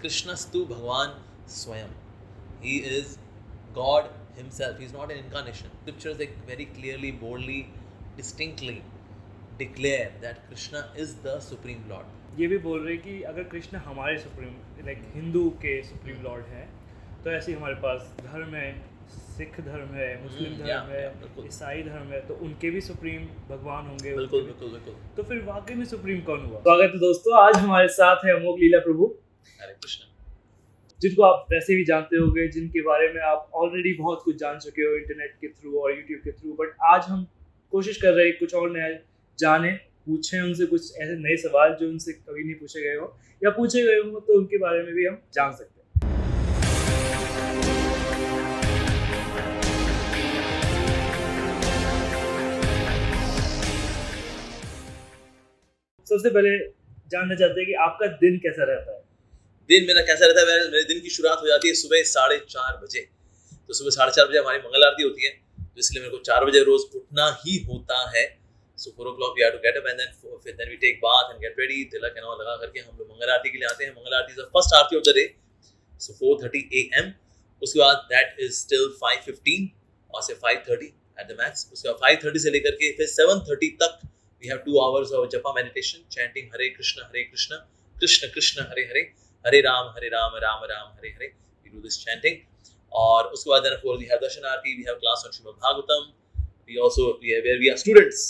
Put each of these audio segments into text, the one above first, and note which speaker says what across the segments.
Speaker 1: Krishnastu Bhagwan Swayam. He is God himself. He's not an incarnation. Scriptures very clearly, boldly, distinctly declare that Krishna is the Supreme Lord.
Speaker 2: ये भी बोल रहे कि अगर कृष्ण हमारे supreme like Hindu के supreme Lord हैं तो ऐसे ही हमारे पास धर्म है, सिख धर्म है, मुस्लिम धर्म है, ईसाई धर्म है, तो उनके भी सुप्रीम भगवान होंगे।
Speaker 1: बिल्कुल बिल्कुल बिल्कुल।
Speaker 2: तो फिर वाकई में सुप्रीम कौन हुआ? स्वागत है दोस्तों, आज हमारे साथ है अमोघ लीला प्रभु,
Speaker 1: हरे कृष्ण,
Speaker 2: जिनको आप वैसे भी जानते होंगे, जिनके बारे में आप ऑलरेडी बहुत कुछ जान चुके हो इंटरनेट के थ्रू और यूट्यूब के थ्रू। बट आज हम कोशिश कर रहे हैं कुछ और नया जाने, पूछें उनसे कुछ ऐसे नए सवाल जो उनसे कभी नहीं पूछे गए हो या पूछे गए हो तो उनके बारे में भी हम जान सकते हैं। सबसे पहले जानना चाहते हैं कि आपका दिन कैसा रहता है?
Speaker 1: दिन मेरा कैसा रहता है? मेरे दिन की शुरुआत हो जाती है सुबह 4:30 बजे। तो सुबह 4:30 बजे हमारी मंगल आरती होती है, तो इसलिए मेरे को 4 बजे रोज उठना ही होता है। So 4 o'clock we have to get up and then we take bath and get ready, tilak and all लगा करके हम लोग मंगल आरती के लिए आते हैं। मंगल आरती is the first Aarti of the day, so 4:30 AM। उसके बाद that is till 5:15 और से 5:30 at the max। उसके बाद 5:30 से लेकर के फिर 7:30 तक we have 2 hours of japa meditation, chanting Hare Krishna Krishna Krishna Hare Hare, Hare Ram Ram Ram Hare Hare। We do this chanting। और उसके बाद then of course we have darshan Aarti, we have class on Srimad Bhagavatam, where we are students।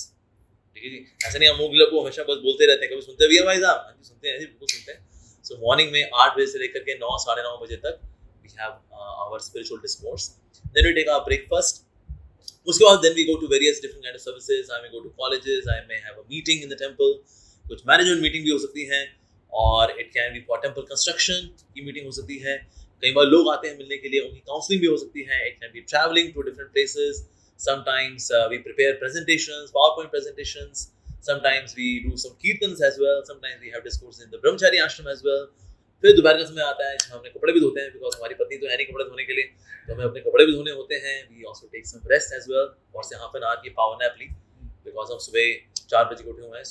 Speaker 1: ठीक है जी, ऐसा नहीं हम अमोघ को हमेशा बस बोलते रहते हैं, कभी सुनते भी है भाई साहब? हाँ जी सुनते हैं जी, बिल्कुल सुनते हैं। सो मॉर्निंग में 8 बजे से लेकर के 9 साढ़े 9 बजे तक we have our spiritual discourse, then we take our breakfast. उसके बाद then we go to various different kind of services. I may go to colleges, I may have a meeting in the temple, कुछ management meeting भी हो सकती है और it can be for temple construction की meeting हो सकती है। कई बार लोग आते हैं मिलने के लिए, उनकी काउंसलिंग भी हो सकती है। It can be travelling to different places. Sometimes we prepare presentations, PowerPoint presentations. Sometimes we do some kirtans as well. Sometimes we have discourses in the Brahmachari ashram as well. फिर दोपहर का समय आता है, हमने कपड़े भी धोते हैं, बिकॉज हमारी पत्नी तो है नहीं कपड़े धोने के लिए, तो हमें अपने कपड़े भी धोने होते हैं। We also take some rest as well और से half an hour की power nap ली, बिकॉज हम सुबह 4 बजे उठे हुए हैं।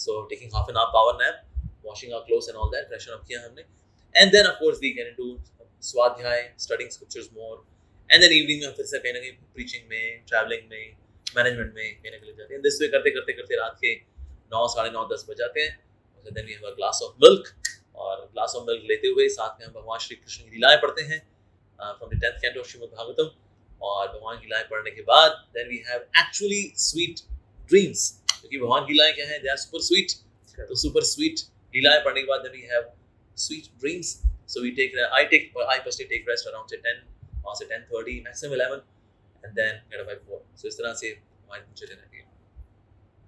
Speaker 1: So taking half an hour power nap, washing our clothes and all that, freshen up किया हमने, and then of course we get into स्वाध्याय, studying scriptures more, and then evening में फिर से कहीं ना कहीं preaching में, traveling में, मैनेजमेंट में कहीं ना कहीं जाते हैं। दिस वे करते करते करते रात के 9 साढ़े 9 10 बज जाते हैं। और then we have a glass of milk, और ग्लास ऑफ मिल्क लेते हुए साथ में हम भगवान श्री कृष्ण की लीलाएं पढ़ते हैं from the 10th canto of Srimad Bhagavatam. और भगवान की लीलाएं पढ़ने के बाद then we have actually sweet dreams, क्योंकि भगवान की लीलाएं क्या है? They are super sweet. तो सुपर स्वीट लीलाएं पढ़ने के बाद then we have sweet dreams. So we take I personally take rest around say 10 और say 10:30 maximum 11 and then get up by 4। so इस तरह से हमारी दिनचर्या रहती है।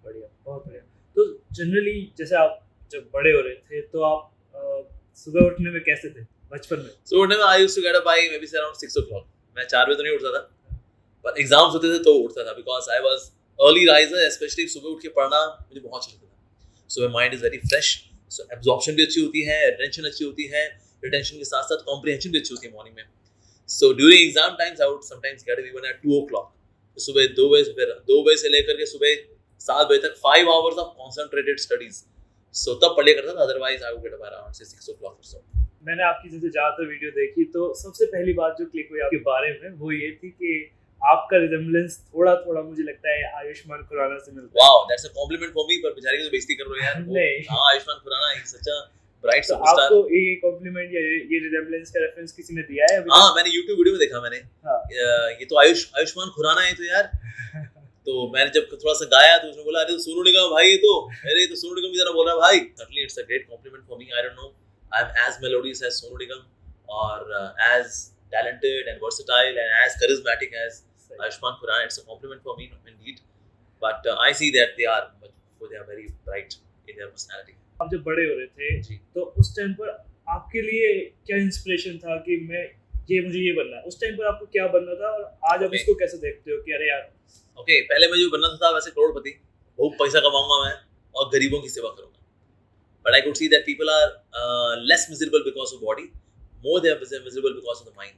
Speaker 2: बढ़िया, बहुत बढ़िया। तो जनरली जैसे आप जब बड़े हो रहे थे तो आप सुबह उठने में कैसे थे बचपन में?
Speaker 1: So उठने में I used to get up by maybe around 6 o'clock। मैं 4 बजे तो नहीं उठता था, पर एग्जाम्स होते थे तो उठता था, because I was early riser. Specially सुबह उठ के पढ़ना मुझे बहुत अच्छा लगता था। सुबह mind is very fresh, so absorption भी अच्छी होती है, अटेंशन अच्छी होती है, रिटेंशन के साथ साथ कॉम्प्रिहेंशन भी अच्छी होती है मॉर्निंग में। So during exam times I would sometimes get up even at 2 o'clock। तो सुबह 2 बजे, फिर 2 बजे से लेकर के सुबह 7 बजे तक 5 hours of concentrated studies। So तब पढ़ लिया करता था, otherwise I would get up around 6 o'clock or so।
Speaker 2: मैंने आपकी जैसे ज़्यादातर वीडियो देखी तो सबसे पहली बात जो क्लिक हुई आपके बारे में वो ये थी कि आपका रिजेम्बलेंस थोड़ा मुझे लगता है आयुष्मान खुराना से मिलता है।
Speaker 1: Wow, that's a compliment for me, पर बेचारे की तो बेइज्जती कर रहे हो यार।
Speaker 2: नहीं।
Speaker 1: हाँ, Ayushman Khurana is such a bright
Speaker 2: तो
Speaker 1: superstar।
Speaker 2: आपको ये कॉम्प्लीमेंट या ये रिजेम्बलेंस का रेफरेंस किसी ने दिया है अभी?
Speaker 1: हाँ, मैंने YouTube वीडियो में देखा मैंने।
Speaker 2: हाँ।
Speaker 1: ये तो आयुष्मान खुराना है तो यार। तो मैंने जब थोड़ा सा गाया तो उसने बोला अरे तो सोनू निगम भाई, ये तो अरे तो सोनू निगम की तरह बोल रहा है भाई। Certainly it's a great compliment for me। I don't know I'm as melodious as Sonu Nigam or as talented and versatile and as charismatic as Ayushmann Khurrana। It's a compliment for me indeed, but I see that they are very bright in their personality।
Speaker 2: आप जब बड़े हो रहे थे
Speaker 1: जी।
Speaker 2: तो उस time पर आपके लिए क्या इंस्पिरेशन था कि मुझे ये बनना है? उस टाइम पर आपको क्या बनना था और आज आप इसको कैसे देखते हो कि अरे यार?
Speaker 1: ओके, पहले मैं जो बनना था वैसे करोड़पति, बहुत पैसा कमाऊंगा मैं और गरीबों की सेवा करूंगा। But I could see that people are less miserable because of body, more they are miserable because of the mind.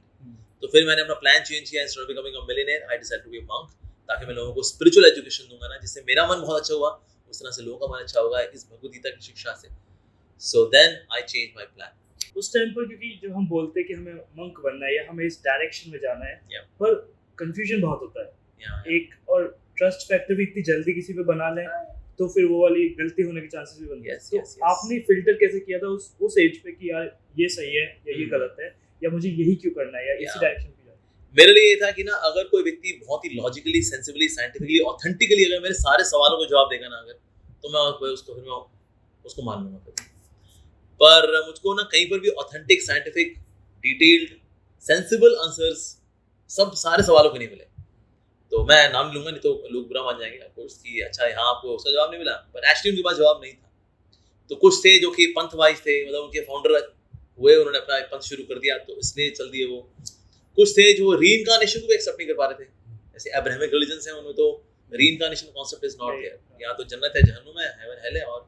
Speaker 1: तो फिर मैंने अपना प्लान चेंज किया। Instead of becoming a millionaire I decided to be a monk, ताकि मैं लोगों को spiritual education दूंगा ना, जिससे मेरा मन बहुत अच्छा हुआ, उस तरह से लोगों का मन अच्छा होगा इस भगवद गीता की शिक्षा से। So then I change my plan.
Speaker 2: उस टाइम पर, क्योंकि जब हम बोलते हैं कि हमें मंक बनना है या हमें इस डायरेक्शन में जाना है,
Speaker 1: Yeah.
Speaker 2: पर कंफ्यूजन बहुत होता है।
Speaker 1: Yeah.
Speaker 2: एक और ट्रस्ट फैक्टर भी इतनी जल्दी किसी पे बना लें तो फिर वो वाली गलती होने के चांसेस भी बनते हैं।
Speaker 1: Yes,
Speaker 2: तो
Speaker 1: yes, yes.
Speaker 2: आपने फिल्टर कैसे किया था उस एज पे कि यार ये सही है या ये गलत है, या मुझे यही क्यों करना है या इसी
Speaker 1: Yeah.
Speaker 2: डायरेक्शन पे जाना है?
Speaker 1: मेरे लिए ये था कि ना, अगर कोई व्यक्ति बहुत ही लॉजिकली, सेंसिबली, साइंटिफिकली, ऑथेंटिकली अगर मेरे सारे सवालों को जवाब देगा ना, अगर, तो मैं उसको मान लूंगा कभी। पर मुझको ना कहीं पर भी authentic, scientific, detailed, sensible answers सब सारे सवालों के नहीं मिले। तो मैं नाम नहीं लूंगा, नहीं तो लोग बुरा मान जाएंगे ऑफ कोर्स कि अच्छा यहाँ आपको उसका जवाब नहीं मिला, पर एक्चुअली उनके पास जवाब नहीं था। तो कुछ थे जो कि पंथवाइज थे, मतलब उनके फाउंडर हुए, उन्होंने अपना एक पंथ शुरू कर दिया तो इसलिए चल दिए वो। कुछ थे जो रीइंकार्नेशन को भी एक्सेप्ट नहीं कर पा रहे थे, जैसे अब्राहमिक रिलीजन्स हैं, उनमें तो reincarnation concept is not there. यहाँ तो जन्नत है, जहन्नुम है, हेवन हेल है, और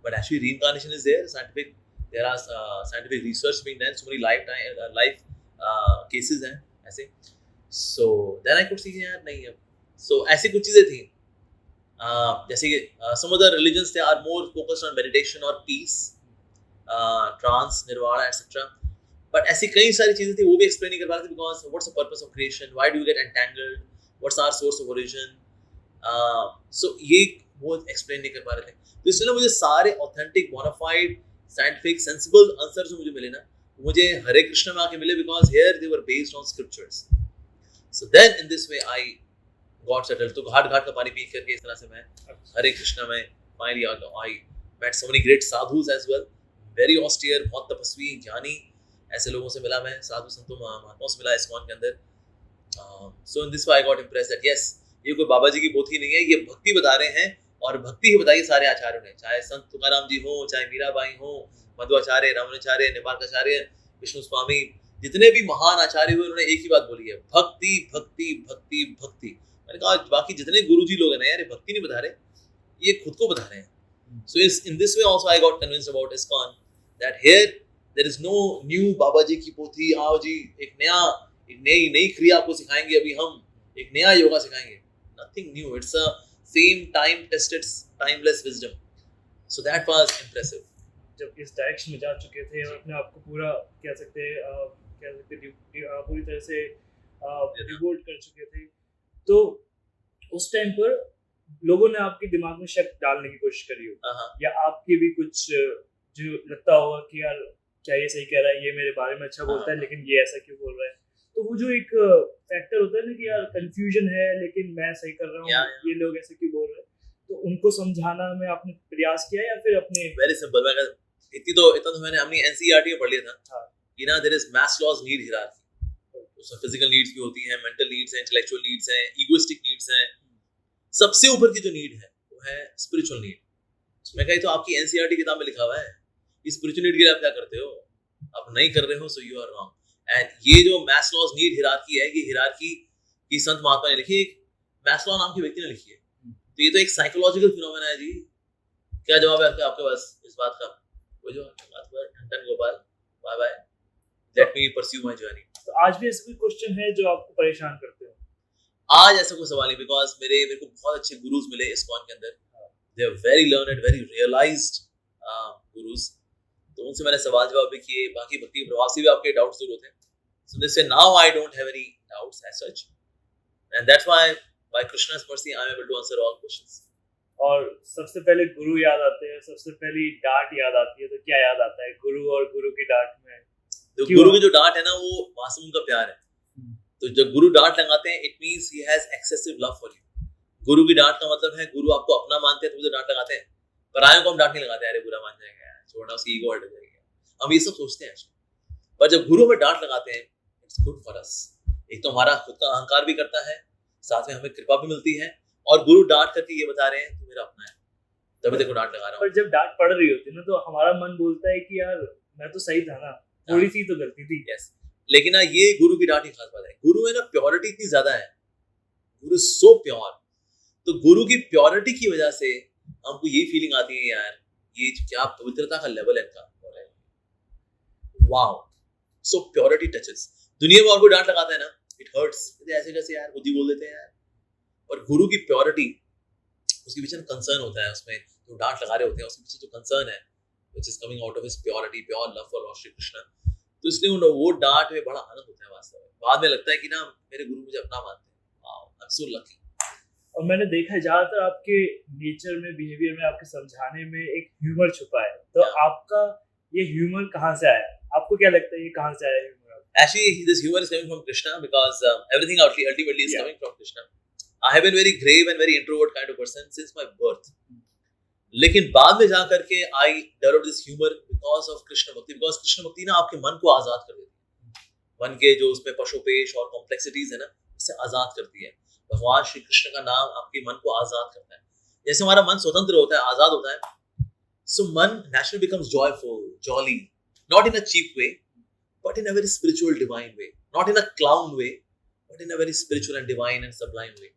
Speaker 1: but actually reincarnation is there. Scientific, there are scientific research being done, so many life cases हैं ऐसे। सो देन आई कुड सी यार नहीं है। सो ऐसी कुछ चीजें थी, जैसे कि some other religions they are more focused on meditation और peace, trance, nirvana etcetera. But ऐसी कई सारी चीजें थी, वो भी एक्सप्लेन नहीं कर पा रहे थे, because what's the purpose of creation, why do you get entangled, what's our source of origin. So ये वो एक्सप्लेन नहीं कर पा रहे थे। तो इसलिए मुझे सारे authentic, bonafide, scientific, sensible answer जो मुझे मिले ना, मुझे हरे कृष्णा में आके मिले, because here they were based on scriptures. So then in this way I got settled. तो घाट घाट का पानी पी करके इस तरह से मैं हरे कृष्णा में finally I met so many great sadhus as well, very austere, बहुत तपस्वी, ज्ञानी, ऐसे लोगों से मिला मैं, साधु संतों, महात्माओं से मिला इस्कॉन के अंदर। So in this way I got impressed that yes, ये कोई बाबा जी की पोथी नहीं है, ये भक्ति बता रहे हैं, और भक्ति ही बताई सारे आचार्यों ने, चाहे संत तुकाराम जी हो, चाहे मीराबाई हो, मध्वाचार्य, रामानुचार्य, निम्बार्काचार्य, विष्णु स्वामी, जितने भी महान आचार्य हुए, उन्होंने एक ही बात बोली है, भक्ति भक्ति भक्ति भक्ति। मैंने कहा बाकी जितने गुरुजी लोग हैं ना यार, ये भक्ति नहीं बता रहे, ये खुद को बता रहे हैं। So in this way also I got convinced about ISKCON that here there is no new बाबा जी की पोथी, आओ जी एक नई क्रिया आपको सिखाएंगे, अभी हम एक नया योगा सिखाएंगे, nothing new, it's a same time tested timeless wisdom. So that was impressive.
Speaker 2: जब इस डायरेक्शन में जा चुके थे और अपने आप को पूरा कह सकते हैं पूरी तरह से डिवोट कर चुके थे, तो उस टाइम पर लोगों ने आपके दिमाग में शक डालने की कोशिश करी हो, या आपके भी कुछ जो लगता होगा कि यार क्या ये सही कह रहा है, ये मेरे बारे में अच्छा बोलता है, लेकिन ये ऐसा क्यों बोल रहा है। तो वो जो एक फैक्टर होता है ना कि यार कंफ्यूजन है लेकिन मैं सही कर रहा हूँ, ये लोग ऐसे क्यों बोल रहे हैं, तो उनको समझाना में आपने प्रयास किया या फिर अपने?
Speaker 1: वेरी सिंपल, मैं इतना तो मैंने अपनी एनसीईआरटी में पढ़ लिया था कि ना there is Maslow's need hierarchy. उसमें फिजिकल नीड्स भी होती हैं, मेंटल नीड्स हैं, इंटेलेक्चुअल नीड्स हैं, इगोइस्टिक नीड्स हैं, सबसे ऊपर की जो नीड है वो है स्पिरिचुअल नीड। मैं कही तो आपकी एनसीईआरटी किताब में लिखा हुआ है, इस स्पिरिचुअल नीड के लिए आप क्या करते हो, आप नहीं कर रहे हो, so you are wrong. And ये जो मैस्लोज नीड हायरार्की है, ये हायरार्की की संत महात्मा ने लिखी है, मैस्लो नाम के व्यक्ति ने लिखी है। तो ये तो एक साइकोलॉजिकल फिनोमेना है जी। क्या जवाब है आपके पास इस बात का? वो जो बात हुआ ठंडन Gopal, bye bye, let me pursue my journey.
Speaker 2: तो आज भी ऐसा कोई क्वेश्चन है जो आपको परेशान करते हो?
Speaker 1: आज ऐसा कोई सवाल नहीं, बिकॉज मेरे को बहुत अच्छे गुरुज मिले इस्कॉन के अंदर, they are very learned, very realized gurus. तो उनसे मैंने सवाल जवाब भी किए, बाकी भक्ति प्रभाव से भी आपके डाउट्स दूर होते हैं। सो दिस से now I don't have any doubts as such, and that's why by कृष्णा's mercy I am able to answer all questions.
Speaker 2: और सबसे पहले गुरु याद आते हैं, सबसे पहली डांट याद आती है, तो क्या याद आता है गुरु और गुरु की डांट में?
Speaker 1: तो गुरु की जो डांट है ना, वो मासूम का प्यार है। तो जब गुरु डांट लगाते हैं, it means he has excessive love for you. गुरु की डांट का मतलब है गुरु आपको अपना मानते हैं तो मुझे डांट लगाते हैं, परायों को हम डांट नहीं लगाते, अरे बुरा मान जाएगा यार, छोड़ना, उसकी ईगो हट जाएगी, हम ये सब सोचते हैं। पर जब गुरु में डांट लगाते हैं, इट्स गुड फॉर अस। एक तो हमारा खुद का अहंकार भी करता है, साथ में हमें कृपा भी मिलती है, और गुरु डांट करके ये बता रहे हैं तू मेरा अपना है, तभी देखो डांट लगा रहा हूं।
Speaker 2: पर जब डांट पड़ रही होती है ना, तो हमारा मन बोलता है कि यार मैं तो सही था ना, थोड़ी सी तो गलती थी।
Speaker 1: यस, लेकिन ना ये गुरु की डांट ही खास बात है। गुरु में ना प्योरिटी इतनी ज्यादा है, गुरु सो प्योर। तो गुरु की प्योरिटी की वजह से हमको ये फीलिंग आती है यार, ये क्या पवित्रता का लेवल है इनका, वाओ, सो प्योरिटी टचेस। दुनिया में और कोई डांट लगाता है ना, इट हर्ट्स, ऐसे कैसे यार बुद्धि बोल देते हैं यार। और गुरु की प्योरिटी, उसके पीछे कंसर्न होता है, उसमें जो डांट लगा रहे होते हैं उसके पीछे जो कंसर्न है, which is coming out of his purity, pure love for Lord Shri Krishna. तो इसलिए वो डांट में बड़ा आनंद होता है वास्तव में. बाद में लगता है कि ना मेरे गुरु मुझे अपना मानते हैं. Wow, I'm so lucky.
Speaker 2: और मैंने देखा है ज्यादातर आपके नेचर में, बिहेवियर में, आपके समझाने में एक ह्यूमर छुपा है. तो आपका ये ह्यूमर कहाँ से आया? आपको क्या लगता है ये कहाँ से आया humour?
Speaker 1: Actually, this humor is coming from Krishna because everything ultimately is coming from Krishna. I have been very grave and very introvert kind of person since my birth. लेकिन बाद में जा करके I developed this humor because of Krishna Bhakti. Because Krishna Bhakti ना आपके मन को आजाद कर देती है. मन के जो उसमें पशुपेश और कॉम्प्लेक्सिटीज है ना, उससे आजाद करती है. भगवान श्री कृष्ण का नाम आपके मन को आजाद करता है. जैसे हमारा मन स्वतंत्र होता है, आजाद होता है, so मन naturally becomes joyful, jolly, not in a cheap way, but in a very spiritual, divine way. Not in a clown way, but in a very spiritual and divine and sublime way.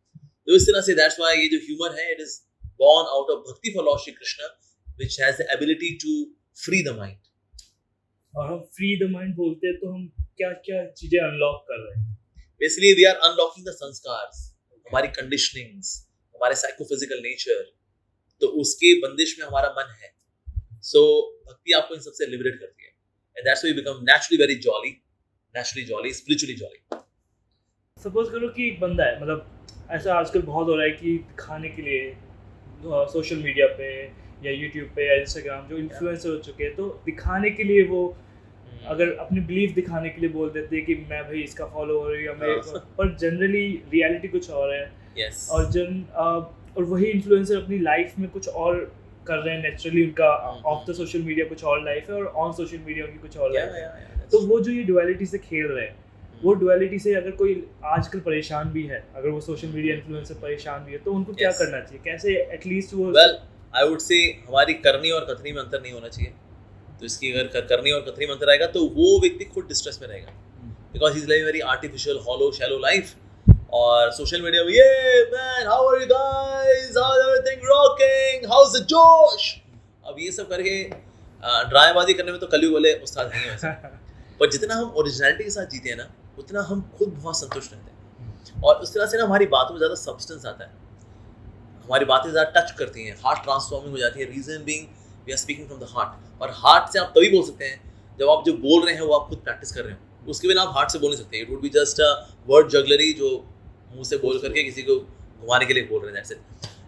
Speaker 1: तो इस तरह से that's why ये जो humor है, it is born out of bhakti for Lord Shri Krishna, which has the ability to free the mind.
Speaker 2: और हम free the mind बोलते हैं तो हम क्या-क्या चीजें unlock कर रहे हैं?
Speaker 1: Basically, we are unlocking the sanskars, हमारी conditionings, हमारे psychophysical nature. तो उसके बंदिश में हमारा मन है. So भक्ति आपको इन सबसे liberate करती है. And that's why you become naturally very jolly, spiritually jolly.
Speaker 2: Suppose करो कि एक बंदा है, मतलब ऐसा आजकल बहुत हो रहा है कि दिखाने के लिए सोशल मीडिया पे या यूट्यूब पे या इंस्टाग्राम जो इन्फ्लुएंसर हो चुके हैं, तो दिखाने के लिए वो अगर अपने बिलीफ दिखाने के लिए बोल देते हैं कि मैं भाई इसका फॉलोअर या मैं, पर जनरली रियलिटी कुछ और है.
Speaker 1: Yes.
Speaker 2: और वही इन्फ्लुएंसर अपनी लाइफ में कुछ और कर रहे हैं. नेचुरली उनका ऑफ द सोशल मीडिया कुछ और लाइफ है और ऑन सोशल मीडिया उनकी कुछ और लाइफ है. तो वो जो ये डुअलिटी से खेल रहे हैं, वो डुअलिटी से अगर कोई आजकल परेशान भी है, अगर वो सोशल मीडिया इन्फ्लुएंसर परेशान भी है, तो उनको क्या करना चाहिए? कैसे एटलीस्ट वो
Speaker 1: वेल आई वुड से हमारी करनी और कथनी में अंतर नहीं होना चाहिए. तो इसकी अगर करनी और कथनी में अंतर आएगा तो वो व्यक्ति खुद डिस्ट्रेस में रहेगा, because he is living very artificial, hollow, shallow life. और सोशल मीडिया में ये man, how are you guys, how is everything rocking, how is the जोश, अब ये सब करके ड्रामेबाजी करने में तो कलयुग वाले उस्ताद नहीं है. पर जितना हम ओरिजिनलिटी के साथ जीते हैं ना, उतना हम खुद बहुत संतुष्ट रहते हैं. और उस तरह से ना हमारी बातों में ज़्यादा सब्सटेंस आता है, हमारी बातें ज़्यादा टच करती हैं, हार्ट ट्रांसफॉर्मिंग हो जाती है. Reason being we are speaking from the heart. और हार्ट से आप तभी बोल सकते हैं जब आप जो बोल रहे हैं वो आप खुद प्रैक्टिस कर रहे हो. उसके बिना आप हार्ट से बोल नहीं सकते. It would be just a word jugglery जो मुंह से बोल करके किसी को घुमाने के लिए बोल रहे हैं, दैट्स इट.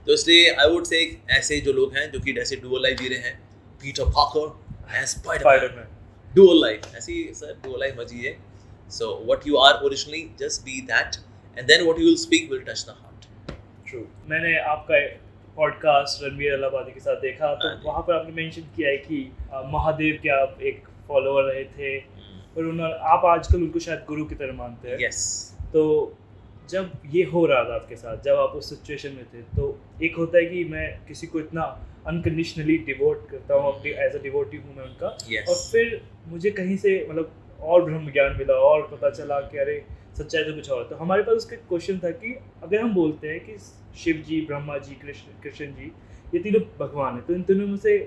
Speaker 1: तो इसलिए आई वुड से ऐसे जो लोग हैं जो कि ऐसे डुअल लाइफ जी रहे हैं, Peter Parker and Spiderman, dual life, ऐसी सर डुअल लाइफ मत जिए. So what you are originally, just be that, and then what you will speak will touch the heart.
Speaker 2: True. मैंने आपका पॉडकास्ट रणवीर अलाहाबादी के साथ देखा, तो वहाँ पर आपने मेंशन किया है कि महादेव के आप एक फॉलोअर रहे थे, और आप आजकल उनको शायद गुरु की तरह मानते हैं.
Speaker 1: यस.
Speaker 2: तो जब ये हो रहा था आपके साथ, जब आप उस सिचुएशन में थे, तो एक होता है कि मैं किसी को इतना अनकंडीशनली डिवोट करता हूँ, अपनी एज अ डिवोटी हूँ मैं उनका.
Speaker 1: Yes.
Speaker 2: और फिर मुझे कहीं से मतलब और ब्रह्म ज्ञान मिला और पता चला कि अरे सच्चाई तो कुछ और. तो हमारे पास उसका क्वेश्चन था कि अगर हम बोलते हैं कि शिव जी, ब्रह्मा जी, कृष्ण जी, ये तीनों भगवान है, तो इन तीनों में से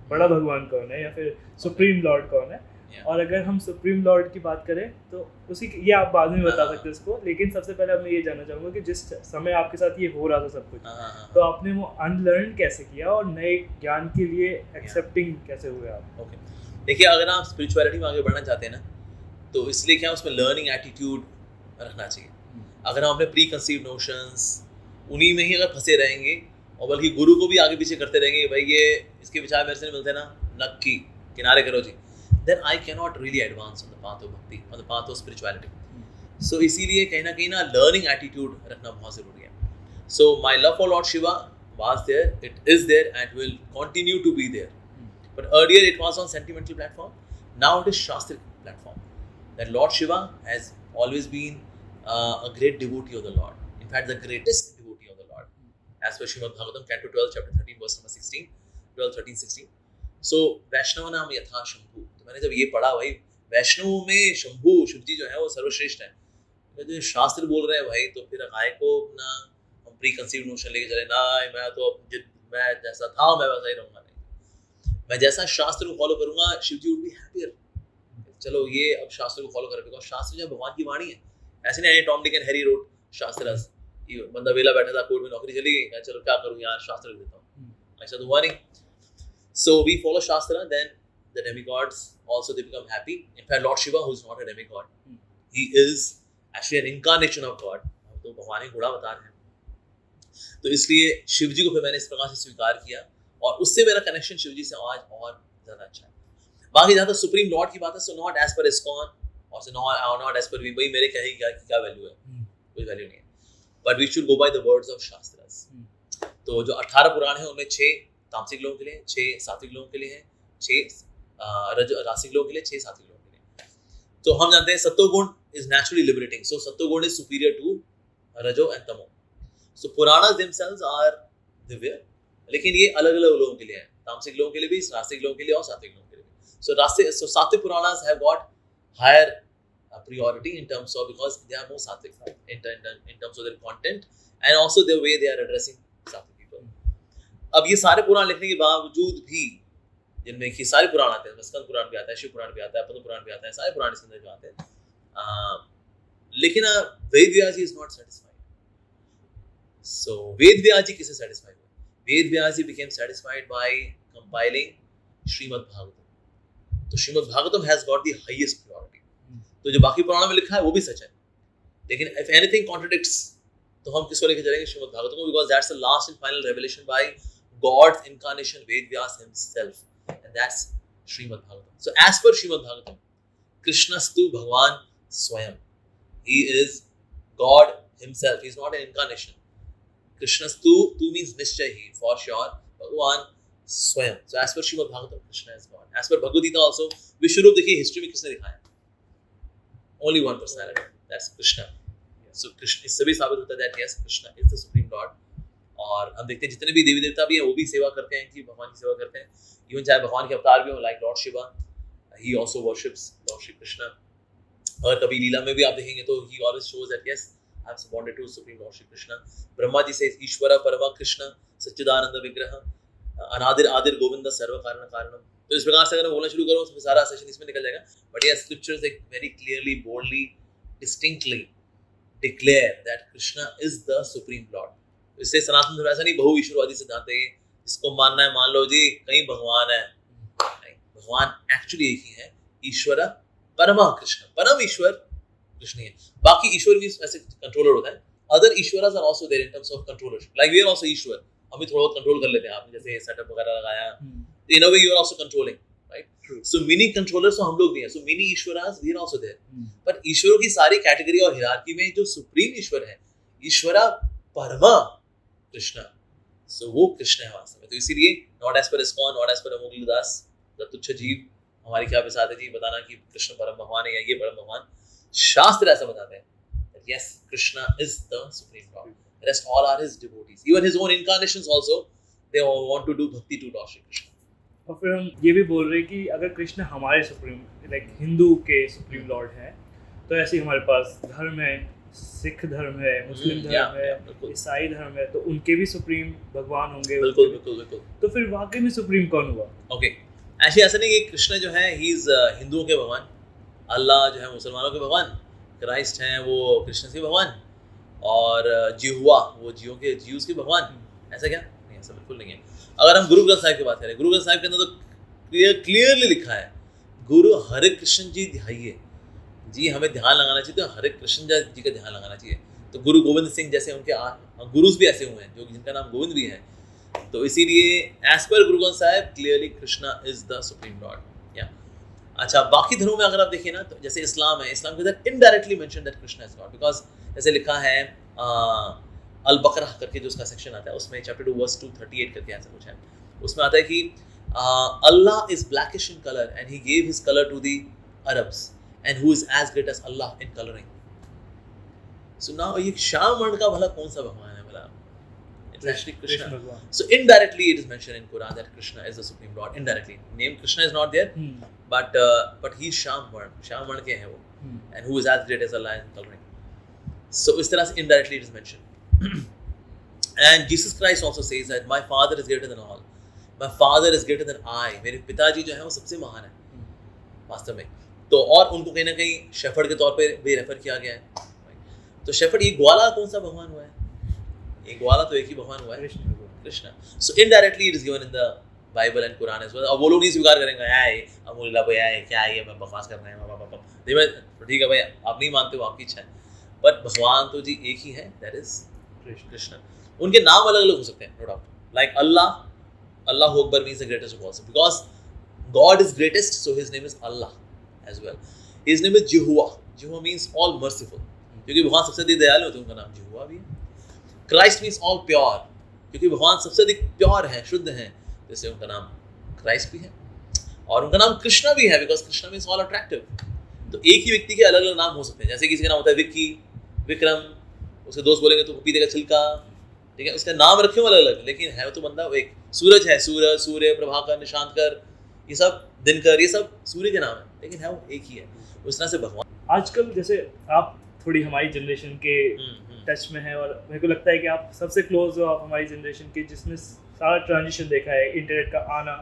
Speaker 2: बड़ा भगवान कौन है या फिर सुप्रीम लॉर्ड कौन है? और अगर हम सुप्रीम लॉर्ड की बात करें तो उसी ये आप बाद में बता सकते हैं उसको, लेकिन सबसे पहले मैं ये जानना चाहूँगा कि जिस समय आपके साथ ये हो रहा था सब कुछ, तो आपने वो अनलर्न कैसे किया और नए ज्ञान के लिए एक्सेप्टिंग कैसे हुए आप?
Speaker 1: ओके, देखिए अगर आप स्पिरिचुअलिटी में आगे बढ़ना चाहते हैं ना, तो इसलिए क्या उसमें लर्निंग एटीट्यूड रखना चाहिए. अगर हम अपने प्री कंसीव्ड नोशंस उन्हीं में ही अगर फंसे रहेंगे और बल्कि गुरु को भी आगे पीछे करते रहेंगे, भाई ये इसके विचार मेरे से नहीं मिलते ना, नक्की किनारे करो जी, then I cannot really advance on the path of bhakti, on the path of spirituality. So इसीलिए कहीं ना learning attitude रखना बहुत ज़रूरी है. So my love for Lord Shiva was there, it is there and will continue to be there. But earlier it was on sentimental platform, now it is Shastric platform. That Lord Shiva has always been a great devotee of the Lord. In fact, the greatest devotee of the Lord. As per Srimad Bhagavatam, Canto 12, Chapter 13, verse number 16, 12, 13, 16. सो वैष्णव नाम यथा शंभु. तो मैंने जब ये पढ़ा, भाई वैष्णव में शंभु, शिव जी जो है वो सर्वश्रेष्ठ है. तो जो शास्त्र बोल रहे हैं भाई, तो फिर गाय को अपना हम प्री कंसीव नोशन लेके चले ना, मैं तो अब मैं जैसा था मैं वैसा ही रहूँगा, नहीं मैं जैसा शास्त्र को फॉलो करूँगा, शिव जी वुड बी हैप्पियर. चलो ये अब शास्त्र को फॉलो करें, बिकॉज शास्त्र जो भगवान की वाणी है. ऐसे नहीं Tom Dick and Harry rote शास्त्र, बंदा वेला बैठा था, कोर्ट में नौकरी चली गई, चलो क्या करूँ यार शास्त्र लिख देता हूँ, ऐसा तो हुआ नहीं. So we follow Shastra, then the demigods also they become happy. In fact, Lord Shiva, who is not a demigod, he is actually an incarnation of God. तो भगवान ही घोड़ा अवतार है, तो इसलिए शिव जी को फिर मैंने इस प्रकार से स्वीकार किया और उससे मेरा कनेक्शन शिव जी से आज और ज़्यादा अच्छा है। बाकी जहाँ तक सुप्रीम लॉर्ड की बात है, so not as per ISKCON और सो नॉट एज पर भाई मेरे कहे क्या वैल्यू है, कोई वैल्यू नहीं है, but we should go by the words of shastras. तो जो 18 पुराण है उनमें 6 तामसिक लोगों के लिए, 6 सात्विक लोगों के लिए है, 6 रासिक लोगों के लिए, 6 सात्विक लोगों के लिए। तो हम जानते हैं सत्वगुण इज नेचुरली लिबरेटिंग, सो सत्वगुण इज सुपीरियर टू रजो एंड तमो। सो पुराणास देमसेल्व्स आर दिव्य, लेकिन ये अलग अलग लोगों के लिए है, तामसिक लोगों के लिए भी, रासिक लोगों के लिए और सात्विक लोगों के लिए भी। So sattvic Puranas have got higher priority in terms of, because they are more sattvic in terms of their content and also the way they are addressing sattvic people. अब ये सारे पुराण लिखने के बावजूद भी, जिनमें कि सारे पुराण आते हैं, स्कंद पुराण भी आता है, शिव पुराण भी आता है, पद्म पुराण भी आता है, सारे पुराण इसके अंदर जो आते हैं, लेकिन वेद व्यास जी इज नॉट सेटिस्फाइड। सो वेद व्यास जी किससे सेटिस्फाइड हुए? वेद व्यास जी became satisfied by compiling Shrimad Bhagavatam. तो Shrimad Bhagavatam has got the highest priority. तो जो बाकी पुराणों में लिखा है वो भी सच है, लेकिन इफ एनीथिंग कॉन्ट्रडिक्ट्स तो हम किसको लेके चलेंगे? श्रीमद् भागवतम को, because that's the last and final revelation by God's incarnation Veda Vyasa himself, and that's Shrimad Bhagavatam. So as per Shrimad Bhagavatam, कृष्णस्तु भगवान स्वयं, he is God himself, he is not an incarnation. कृष्णस्तु, तू मींस निश्चय ही, फॉर श्योर, भगवान स्वयं। So as per Shrimad Bhagavatam, Krishna is God. As per Bhagavad Gita also, विश्व रूप देखिए हिस्ट्री में किसने दिखाया? Only one personality, that's Krishna. So Krishna, इससे भी साबित होता है that yes, Krishna is the supreme Lord. और हम देखते हैं जितने भी देवी देवता भी हैं वो भी सेवा करते हैं, कि भगवान की सेवा करते हैं, इवन चाहे भगवान के अवतार भी हो, like Lord Shiva, he also worships Lord Shri Krishna. और कभी लीला में भी आप देखेंगे तो he always shows that yes, I am subordinate to supreme Lord Shri Krishna. Brahma ji से ईश्वर परमा कृष्ण सच्चिदानंद विग्रह अनादिर आदिर गोविंद सर्व कारण कारणम। तो इस प्रकार से अगर मैं बोलना शुरू करूँ तो सारा सेशन इसमें निकल जाएगा, बट ये स्क्रिप्चर्स एक very clearly, boldly, distinctly declare that Krishna is the supreme Lord. इससे सनातन धर्म ऐसा नहीं बहु ईश्वरवादी सिद्धांत है, इसको मानना है मान लो जी, कहीं भगवान है, नहीं, भगवान एक्चुअली एक ही है, ईश्वर परमा कृष्ण, परम ईश्वर कृष्ण है। बाकी ईश्वर भी ऐसे कंट्रोलर होता है, other Ishwars are also there in terms of controllership, like we are also Ishwar, हम भी थोड़ा कंट्रोल कर लेते हैं, आपने जैसे सेटअप वगैरह लगाया, in a way you are also controlling, right? True. So many controllers तो हम लोग भी हैं, so many ईश्वरास we are also there. पर ईश्वरों की सारी कैटेगरी और हिरार्की में जो सुप्रीम ईश्वर है, ईश्वरा परमा कृष्ण, so वो कृष्ण है वास्तव में। तो इसीलिए not as per ISKCON, not as per अमोघ दास, तुच्छ जीव, हमारी क्या विसात है जी बताना कि कृष्ण परम भगवान है या ये परम भगवान। शास्त्र ऐसा बताते हैं that yes, Krishna is the supreme Lord. The rest all are his devotees. Even his own incarnations also, they all want to do bhakti to Lord Shri Krishna.
Speaker 2: और फिर हम ये भी बोल रहे हैं कि अगर कृष्ण हमारे सुप्रीम, लाइक हिंदू के सुप्रीम लॉर्ड हैं, तो ऐसे ही हमारे पास धर्म है, सिख धर्म है, मुस्लिम धर्म है, ईसाई धर्म है, तो उनके भी सुप्रीम भगवान होंगे।
Speaker 1: बिल्कुल बिल्कुल बिल्कुल।
Speaker 2: तो फिर वाकई में सुप्रीम कौन हुआ?
Speaker 1: ओके, ऐसे ऐसा नहीं कि कृष्ण जो है ही इज हिंदुओं के भगवान, अल्लाह जो है मुसलमानों के भगवान, क्राइस्ट हैं वो क्रिश्चियंस के भगवान, और जिहुआ वो जीव्स के भगवान, ऐसा क्या? नहीं, ऐसा बिल्कुल नहीं है। अगर हम गुरु ग्रंथ साहिब की बात करें, गुरु ग्रंथ साहिब के अंदर तो क्लियरली लिखा है, गुरु हरे कृष्ण जी ध्याइए जी, हमें ध्यान लगाना चाहिए, तो हरे कृष्ण जी का ध्यान लगाना चाहिए। तो गुरु गोविंद सिंह जैसे उनके गुरुज भी ऐसे हुए हैं जो जिनका नाम गोविंद भी है, तो इसीलिए as per Guru Granth Sahib clearly Krishna is the supreme Lord. या अच्छा, बाकी धर्मों में अगर आप देखिए ना, तो जैसे इस्लाम है, इस्लाम के अंदर indirectly mention that Krishna is God, because जैसे लिखा है अल बकरा करके जो उसका सेक्शन आता है, उसमें चैप्टर 2 वर्स 238 करके ऐसा कुछ है, उसमें आता है कि Allah is blackish in colour and he gave his colour to the Arabs and who is as great as Allah in colouring. So now ये श्याम वर्ण का भला कौन सा भगवान है भला? It's actually Krishna. So indirectly it is mentioned in Quran that Krishna is the supreme lord. Indirectly, name Krishna is not there, but he is Sham Varn. Sham Varn के हैं वो, and who is as great as Allah in coloring. So इस तरह से indirectly it is mentioned. And Jesus Christ also says that my father is greater than all. My father is greater than I. मेरे पिताजी जो है वो सबसे महान है वास्तव में। तो और उनको कहीं ना कहीं शेफर्ड के तौर पे भी रेफर किया गया है। तो शेफर्ड, ये ग्वाला कौन सा भगवान हुआ है? ये ग्वाला तो एक ही भगवान हुआ है, Krishna. So indirectly it is given in the Bible and Quran as well. अब वो लोग नहीं स्वीकार करेंगे यार अमूल्ला भैया है क्या है ये बकवास कर रहे हैं नहीं भाई ठीक है भाई आप नहीं मानते हो आपकी इच्छा है, बट भगवान तो जी एक ही है, दैट इज कृष्ण। उनके नाम अलग अलग हो सकते हैं no doubt, like Allah Akbar means the greatest of all because God is greatest, so his name is Allah as well. His name is Jehovah means all merciful, क्योंकि भगवान सबसे अधिक दयालु होते हैं, उनका नाम जिहुआ भी है। क्राइस्ट मीन्स ऑल प्योर, क्योंकि भगवान सबसे अधिक प्योर है, शुद्ध है, जैसे उनका नाम क्राइस्ट भी है। और उनका नाम कृष्णा भी है because Krishna means all attractive. तो एक ही व्यक्ति के अलग अलग नाम हो सकते हैं, जैसे किसी का नाम होता है विक्की, विक्रम, उसके दोस्त बोलेंगे तो पपीते का छिलका, ठीक है, उसका नाम रखे अलग अलग, लेकिन है तो बंदा एक। सूरज है सूरज, सूर्य, प्रभाकर, निशांतकर, ये सब दिनकर, ये सब सूर्य के नाम है, लेकिन है वो एक ही है। उस तरह से भगवान
Speaker 2: आजकल जैसे आप थोड़ी हमारी जनरेशन के टच में है, और मेरे को लगता है कि आप सबसे क्लोज हो आप हमारी जनरेशन के, जिसने सारा ट्रांजिशन देखा है, इंटरनेट का आना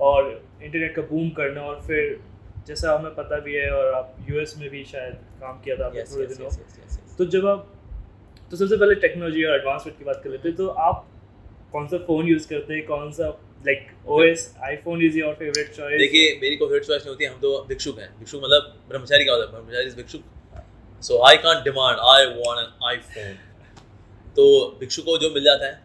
Speaker 2: और इंटरनेट का बूम करना, और फिर जैसा हमें पता भी है, और आप यूएस में भी शायद काम किया था आपने थोड़े दिनों। तो जब आप तो सबसे पहले टेक्नोलॉजी और एडवांसमेंट की बात कर लेते हैं, तो आप कौन सा फ़ोन यूज़ करते हैं, कौन सा like OS iPhone is your favourite choice?
Speaker 1: देखिए मेरी कोई फेवरेट चॉइस नहीं होती, हम तो भिक्षुक हैं। भिक्षुक मतलब ब्रह्मचारी का होता है, brahmachari is bhikshuk, so I can't demand I want an iPhone. तो भिक्षुक को जो मिल जाता है,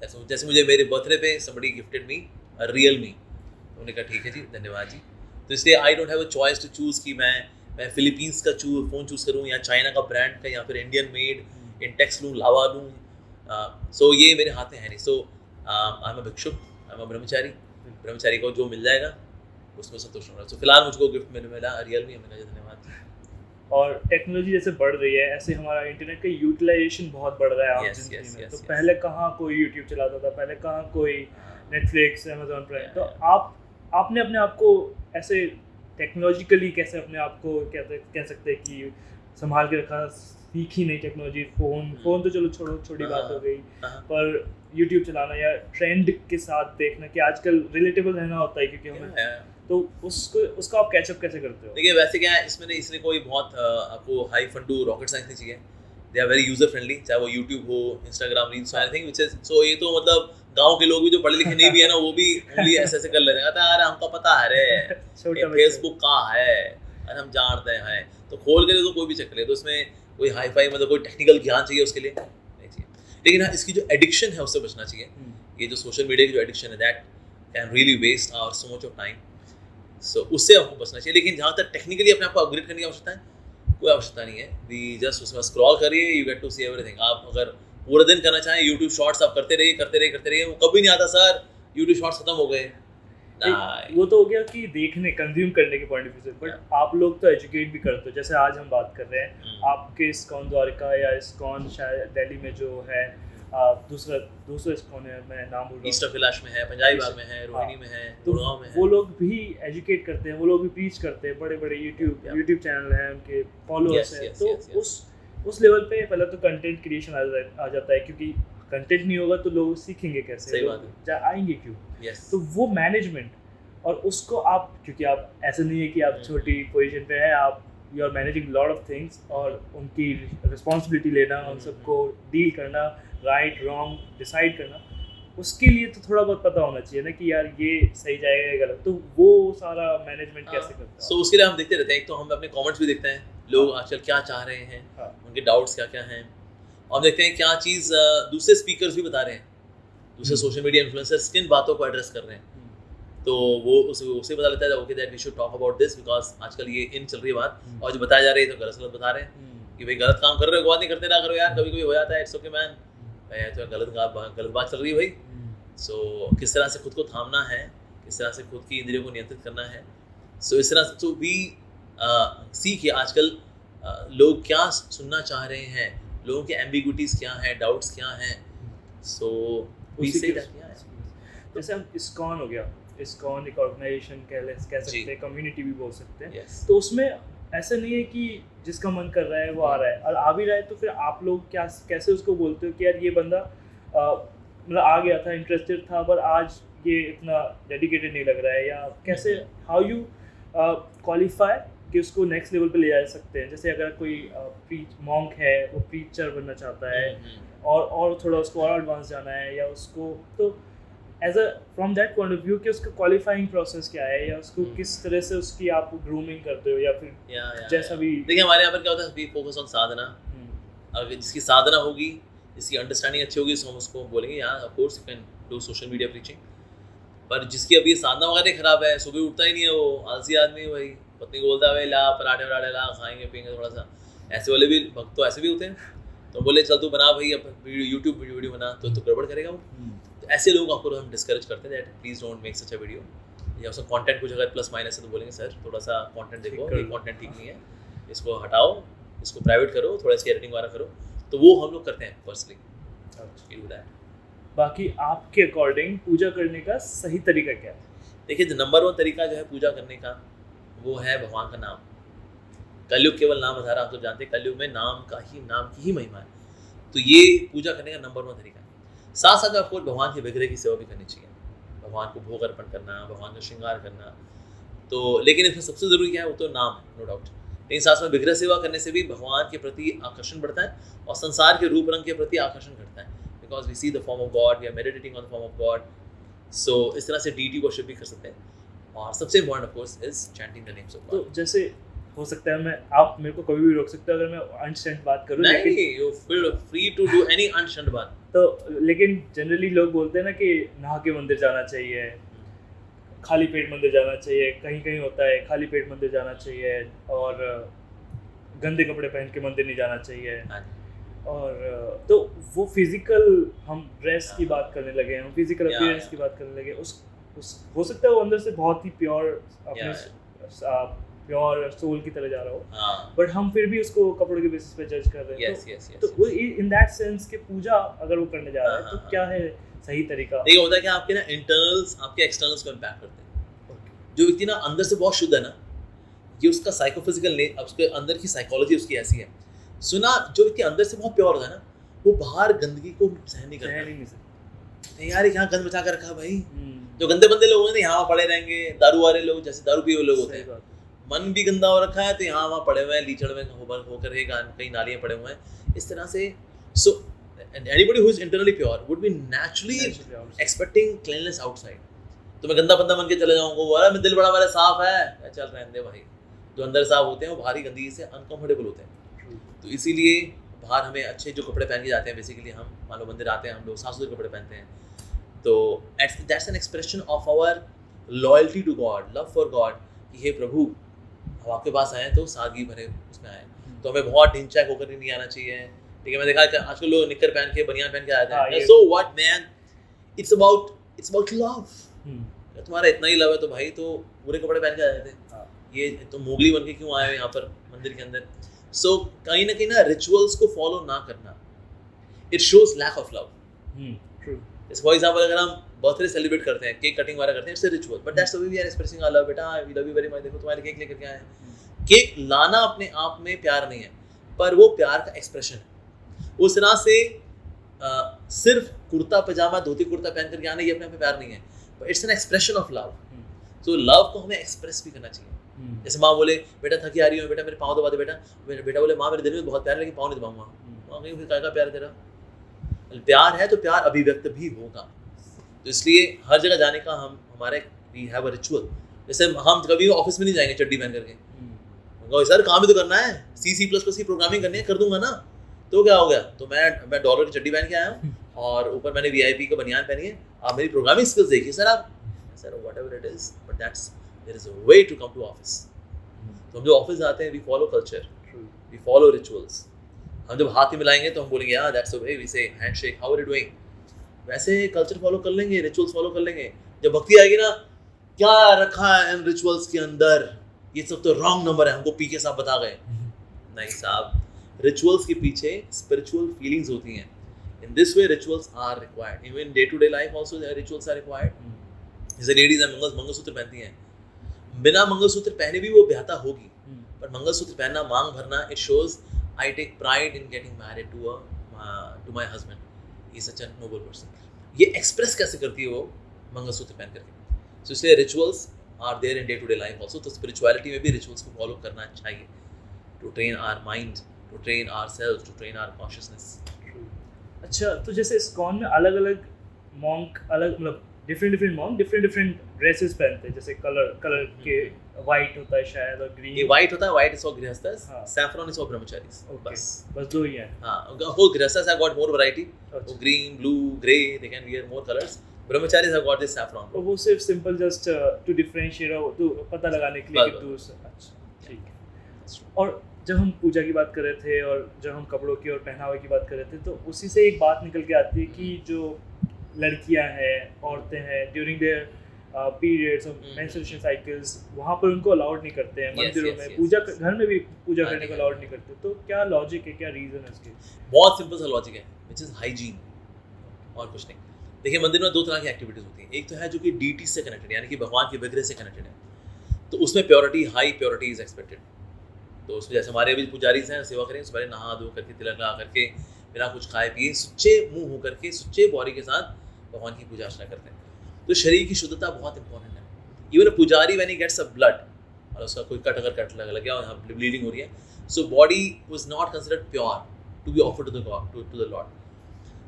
Speaker 1: जैसे मुझे मेरे बर्थडे पे somebody गिफ्टेड मी Realme, तो उन्होंने कहा ठीक है जी धन्यवाद जी। तो इसलिए I don't have a choice to choose कि मैं फिलीपींस का फ़ोन चूज़ करूँ या चाइना का ब्रांड का या फिर इंडियन मेड इंटेक्स लूँ, लावा लूँ। सो ये मेरे हाथ में है नहीं। सो आई एम अ भिक्षुक, आई एम अ ब्रह्मचारी। ब्रह्मचारी को जो मिल जाएगा उसमें संतुष्ट होना। सो फिलहाल मुझको गिफ्ट में मिला Realme, हमने कहा धन्यवाद।
Speaker 2: और टेक्नोलॉजी जैसे बढ़ रही है, ऐसे हमारा इंटरनेट का यूटिलाइजेशन बहुत बढ़ रहा है आज जिंदगी में। तो पहले कहाँ कोई यूट्यूब चलाता था, पहले कहाँ कोई नेटफ्लिक्स, अमेजोन प्राइम। तो आपने अपने आप को ऐसे टेक्नोलॉजिकली कैसे अपने आप को कह सकते हैं कि संभाल के रखा, सीखी नहीं टेक्नोलॉजी? फ़ोन तो चलो छोटी बात हो गई, पर यूट्यूब चलाना या ट्रेंड के साथ देखना कि आजकल रिलेटेबल रहना होता है, क्योंकि हमें तो उसको आप कैचअप कैसे करते हो?
Speaker 1: देखिए वैसे क्या है, इसमें कोई बहुत आपको हाई फंडू रॉकेट साइंस नहीं चाहिए। They are very user friendly, चाहे वो यूट्यूब हो, Instagram reels, anything which is so. ये तो मतलब गांव के लोग भी जो पढ़े लिखे नहीं भी है ना, वो भी ओनली ऐसे कर लेते हैं, कहते हैं अरे हमको पता है रे फेसबुक कहाँ है, अरे हम जानते हैं। तो खोल के तो कोई भी चेक करे, तो उसमें कोई हाई फाई मतलब कोई टेक्निकल ज्ञान चाहिए उसके लिए नहीं चाहिए। लेकिन हाँ इसकी जो एडिक्शन है उससे बचना चाहिए। ये जो सोशल मीडिया की जो एडिक्शन है that can really waste our so much of time, so उससे आपको बचना चाहिए। लेकिन जहाँ तक टेक्निकली अपने आप को अपग्रेड करने की आवश्यकता है, कोई आवश्यकता नहीं है। वी जस्ट उसमें स्क्रॉल करिए, you get to see everything. आप अगर पूरा दिन करना चाहें यूट्यूब शॉर्ट्स आप करते रहिए, वो कभी नहीं आता सर यूट्यूब शॉर्ट्स खत्म हो गए।
Speaker 2: वो तो हो गया कि देखने कंज्यूम करने के पॉइंट ऑफ व्यू से, बट आप लोग तो एजुकेट भी करते हो। जैसे आज हम बात कर रहे हैं आपके इस्कॉन द्वारका या इस्कॉन शायद दिल्ली में जो है, दूसरा इस्कॉन है, मैं नाम भूल रहा हूँ,
Speaker 1: ईस्ट ऑफ कैलाश में है, पंजाबी बाग में है, रोहिणी में है, गुड़गांव में है।
Speaker 2: वो लोग भी एजुकेट करते हैं, वो लोग भी प्रीच करते हैं, बड़े यूट्यूब चैनल हैं, उनके फॉलोअर्स हैं। तो उस लेवल पे पहले तो कंटेंट क्रिएशन आ जाता है, क्योंकि कंटेंट नहीं होगा तो लोग सीखेंगे कैसे,
Speaker 1: सही बात है,
Speaker 2: आएंगे क्यों? तो वो मैनेजमेंट, और उसको आप, क्योंकि आप ऐसा नहीं है कि आप छोटी पोजीशन पे है, आप you are managing lot of things, और उनकी रिस्पॉन्सिबिलिटी लेना, उन सबको डील करना, राइट रॉन्ग डिसाइड करना, उसके लिए तो थोड़ा बहुत पता होना चाहिए ना कि यार ये सही जाएगा या गलत। तो वो सारा मैनेजमेंट कैसे करते हैं?
Speaker 1: सो उसके लिए हम देखते रहते हैं। एक तो हम अपने कमेंट्स भी देखते हैं, लोग आजकल क्या चाह रहे हैं, उनके डाउट्स क्या क्या हैं, और देखते हैं क्या चीज़ दूसरे स्पीकर्स भी बता रहे हैं, दूसरे सोशल मीडिया इन्फ्लुएंसर्स किन बातों को एड्रेस कर रहे हैं। तो वो उसे पता लगता है okay that we should talk about this, because आजकल ये इन चल रही है बात, और जो बताया जा रही है तो गलत बता रहे हैं कि भाई गलत काम कर रहे हो, बात नहीं करते ना करो यार, कभी कभी हो जाता है, इट्स ओके मैन, तो गलत बात चल रही है भाई। सो किस तरह से खुद को थामना है, किस तरह से खुद की इंद्रियों को नियंत्रित करना है। सो इस तरह से वी सी कि आजकल लोग क्या सुनना चाह रहे हैं, लोगों की एम्बिग्विटीज़ क्या हैं, डाउट्स क्या हैं। सो वी से
Speaker 2: जैसे हम इस्कॉन हो गया, इस्कॉन एक ऑर्गेनाइजेशन कह सकते हैं, कम्युनिटी भी बोल सकते हैं। तो उसमें ऐसा नहीं है कि जिसका मन कर रहा है वो आ रहा है, और आ भी रहा है तो फिर आप लोग कैसे उसको बोलते हो कि यार ये बंदा मतलब आ गया था, इंटरेस्टेड था, पर आज ये इतना डेडिकेटेड नहीं लग रहा है, या कैसे हाउ यू क्वालिफाई कि उसको नेक्स्ट लेवल पे ले जा सकते हैं? जैसे अगर कोई मॉन्क है, वो प्रीचर बनना चाहता है, और थोड़ा उसको और एडवांस जाना है, या उसको तो as a from that point of view कि उसका क्वालिफाइंग प्रोसेस क्या है, या उसको किस तरह से उसकी आप ग्रूमिंग करते हो, या फिर जैसा भी।
Speaker 1: देखिए हमारे यहाँ पर क्या होता है, वी फोकस ऑन साधना। अगर जिसकी साधना होगी, जिसकी अंडरस्टैंडिंग अच्छी होगी, तो हम उसको बोलेंगे यार of course you can do social media preaching. पर जिसकी अभी साधना वगैरह खराब है, सुबह उठता ही नहीं है, वो आलसी आदमी है, वही पत्नी को बोलता है ला पराठे वराठे ला, खाएंगे पियेंगे थोड़ा सा, ऐसे वाले भी भक्त तो ऐसे भी होते हैं। तो बोले चल तू बना भाई अब यूट्यूब वीडियो बना, तो गड़बड़ करेगा वो। तो ऐसे लोगों को हम डिस्करेज करते हैं that please don't make such a video, या उसका कंटेंट कुछ अगर प्लस माइनस है तो बोलेंगे सर थोड़ा सा कंटेंट देखो, ये कंटेंट ठीक नहीं है, इसको हटाओ, इसको प्राइवेट करो, थोड़ा सी एडिटिंग वगैरह करो। तो वो हम लोग करते हैं पर्सनली।
Speaker 2: बाकी आपके अकॉर्डिंग पूजा करने का सही तरीका क्या है?
Speaker 1: देखिए जो नंबर 1 तरीका जो है पूजा करने का, वो है भगवान का नाम। कलयुग केवल नाम आधार, आप तो जानते हैं कलयुग में नाम की ही महिमा है। तो ये पूजा करने का नंबर 1 तरीका है। साथ साथ आपको भगवान के विग्रह की सेवा भी करनी चाहिए, भगवान को भोग अर्पण करना, भगवान का श्रृंगार करना। तो लेकिन इसमें सबसे ज़रूरी क्या है, वो तो नाम है, नो डाउट। लेकिन साथ में विग्रह सेवा करने से भी भगवान के प्रति आकर्षण बढ़ता है और संसार के रूप रंग के प्रति आकर्षण घटता है, because we see the form of God, we are meditating on the form of God. So इस तरह से डीटी वर्शिप भी कर सकते हैं। और सबसे important of course is chanting the names of God.
Speaker 2: तो जैसे हो सकता है आप मेरे को कभी भी रोक सकते हो अगर मैं अनस्टैंड बात करूं,
Speaker 1: नहीं, you feel free to do any अनस्टैंड बात।
Speaker 2: तो लेकिन जनरली लोग बोलते हैं ना कि नहा के मंदिर जाना चाहिए, खाली पेट मंदिर जाना चाहिए, कहीं कहीं होता है खाली पेट मंदिर जाना चाहिए, और गंदे कपड़े पहन के मंदिर नहीं जाना चाहिए। और तो वो फिजिकल, हम ड्रेस की बात करने लगे, हम फिजिकल अपीयरेंस की बात करने लगे, उस हो सकता है वो अंदर से बहुत ही प्योर अपने प्योर सोल की तरह जा रहा हो, बट हम फिर भी उसको कपड़ों के बेसिस पे जज कर रहे हैं। तो इन दैट सेंस कि पूजा अगर वो करने जा रहा है तो क्या है सही तरीका?
Speaker 1: ये होता है कि आपके ना इंटरनल्स आपके एक्सटर्नल्स को इम्पैक्ट करते हैं। जो व्यक्ति ना अंदर से बहुत शुद्ध है ना, ये उसका साइकोफिजिकल उसके अंदर की साइकोलॉजी उसकी ऐसी है। सुना, जो व्यक्ति अंदर से बहुत प्योर होता है ना, वो बाहर गंदगी को सहन नहीं करता। यार यहाँ गंद बचा कर रखा भाई। जो गंदे बंदे लोग हैं ना यहाँ पड़े रहेंगे, दारू वाले लोग, जैसे दारू पिए हुए लोग होते हैं, मन भी गंदा हो रखा है तो यहाँ वहाँ पड़े हुए हैं, लीचड़ में होकर कई नालियाँ पड़े हुए हैं इस तरह से। सो anybody who is internally pure would be naturally expecting cleanliness outside। तो मैं गंदा बंदा बन के चले जाऊँगा, बोला मैं दिल बड़ा मेरा साफ है, चल रहने दे भाई। जो अंदर साफ होते हैं वो बाहरी गंदगी से अनकंफर्टेबल होते हैं। तो इसीलिए बाहर हमें अच्छे जो कपड़े पहन के जाते हैं, बेसिकली हम मान लो मंदिर आते हैं, हम लोग साफ सुथरे कपड़े पहनते हैं, तो that's an expression of our loyalty to God, love for God, कि हे प्रभु हम आपके पास आए तो सादगी भरे उसमें आए। तो हमें बहुत ढिंचैक होकर नहीं आना चाहिए। ठीक है, मैं देखा कि आजकल लोग निक्कर पहन के बनियान पहन के आते हैं। So what man, it's about love. तुम्हारा इतना ही लव है तो भाई तो पूरे कपड़े पहन के आ जाते हैं। ये तो मोगली बन के क्यों आए हो यहाँ पर मंदिर के अंदर? सो कहीं ना कहीं ना रिचुअल्स को फॉलो ना करना, it shows lack of love. जैसे फॉर एग्जांपल अगर हम बर्थडे सेलिब्रेट करते हैं, केक कटिंग वगैरह करते हैं, it's a ritual, but that's the way we are expressing our love. बेटा we love you very much, देखो तुम्हारे केक लेकर के आए हैं। केक लाना अपने आप में प्यार नहीं है, पर वो प्यार का एक्सप्रेशन है। उस तरह से सिर्फ कुर्ता पजामा धोती कुर्ता पहन करके आना ये अपने आप में प्यार नहीं है, but it's an expression of love. तो लव को हमें एक्सप्रेस भी करना चाहिए। जैसे माँ बोले बेटा थकी आ रही हूँ, बेटा मेरे पाँव दबा दे बेटा, बेटा बोले माँ मेरे दिल में बहुत प्यार है लेकिन पाँव नहीं दबाऊंगा। माँ कहीं फिर क्या का प्यार तेरा? प्यार है तो प्यार अभिव्यक्त भी होगा। तो इसलिए हर जगह जाने का हमारे वी हैव अ रिचुअल। जैसे हम कभी ऑफिस में नहीं जाएंगे चड्डी पहन करके, सर काम भी तो करना है, C++ की प्रोग्रामिंग करनी है, कर दूंगा ना, तो क्या हो गया? तो मैं डॉलर की चड्डी पहन के आया हूँ और ऊपर मैंने VIP का बनियान पहनी है, आप मेरी प्रोग्रामिंग स्किल्स देखिए सर। आप sir whatever it is, but that's there is a way to come to office. तो हम जो ऑफिस जाते हैं, we follow culture, we follow rituals. हम जब हाथ ही मिलाएंगे तो हम बोलेंगे यार that's the way we say handshake, how are you doing. वैसे कल्चर फॉलो कर लेंगे, रिचुअल्स फॉलो कर लेंगे। जब भक्ति आएगी ना, क्या रखा है इन रिचुअल्स के अंदर, ये सब तो रॉन्ग नंबर है, हमको पीके साहब बता गए। नहीं साहब, रिचुअल्स के पीछे स्पिरिचुअल फीलिंग्स होती हैं। In this way rituals are required, even day to day life also rituals are required. जैसे लेडीज हैं मंगलसूत्र पहनती हैं, बिना मंगलसूत्र पहने भी वो ब्याहता होगी, पर मंगलसूत्र पहनना, मांग भरना, it shows I take pride in getting married to my husband, he is such a noble person. ये एक्सप्रेस कैसे करती है वो मंगलसूत्र पहन करके। सो इसलिए rituals are there in day to day life also. तो स्पिरिचुअलिटी में भी रिचुअल्स को फॉलो करना चाहिए, to train our mind, to train ourselves, to train our consciousness.
Speaker 2: अच्छा, तो जैसे इस्कॉन में अलग अलग मॉन्क, अलग मतलब डिफरेंट मॉन्क डिफरेंट ड्रेसेस पहनते हैं, जैसे कलर के वाइट होता है शायद और
Speaker 1: ये
Speaker 2: ग्रीन।
Speaker 1: व्हाइट होता है, व्हाइट इज फॉर गृहस्थस,
Speaker 2: हाँ।
Speaker 1: Saffron is for brahmacharis.
Speaker 2: Okay,
Speaker 1: बस
Speaker 2: बस दो ही हैं।
Speaker 1: हाँ, वो grihasthas have got more variety,
Speaker 2: अच्छा।
Speaker 1: Green, blue, grey, they can wear more colours. Brahmacharis have got this saffron.
Speaker 2: और वो सिर्फ सिंपल जस्ट टू डिफरेंशिएट हो, तो पता लगाने के लिए कि
Speaker 1: बस,
Speaker 2: तू अच्छा ठीक है। और जब हम पूजा की बात कर रहे थे और जब हम कपड़ों की और पहनावे की बात कर रहे थे, तो उसी से एक बात निकल के आती है कि जो लड़कियां हैं, औरतें हैं, ड्यूरिंग देयर पीरियड्स और मेंस्ट्रुएशन साइकिल्स, वहाँ पर उनको अलाउड नहीं करते हैं मंदिरों में, पूजा घर में भी पूजा करने को अलाउड नहीं करते। तो क्या लॉजिक है, क्या रीज़न है इसके?
Speaker 1: बहुत सिंपल सा लॉजिक है, व्हिच इज हाइजीन, और कुछ नहीं। देखिए, मंदिर में दो तरह की एक्टिविटीज होती हैं। एक तो है जो कि डीटी से कनेक्टेड, यानी कि भगवान के विग्रह से कनेक्टेड है, तो उसमें purity, high purity is expected. तो उसमें जैसे हमारे अभी पुजारी हैं, सेवा करें, सुबह नहा धो करके, तिलक लगा करके, बिना कुछ खाए पिए, सुच्चे मुंह हो करके, सुच्चे बॉडी के साथ भगवान की पूजा अर्चना करते हैं। तो शरीर की शुद्धता बहुत इंपॉर्टेंट है। Even pujari when he gets a blood, और उसका कोई कट अगर कट लग गया और यहाँ ब्लीडिंग हो रही है, so body was not considered pure to be offered to the God, to the Lord.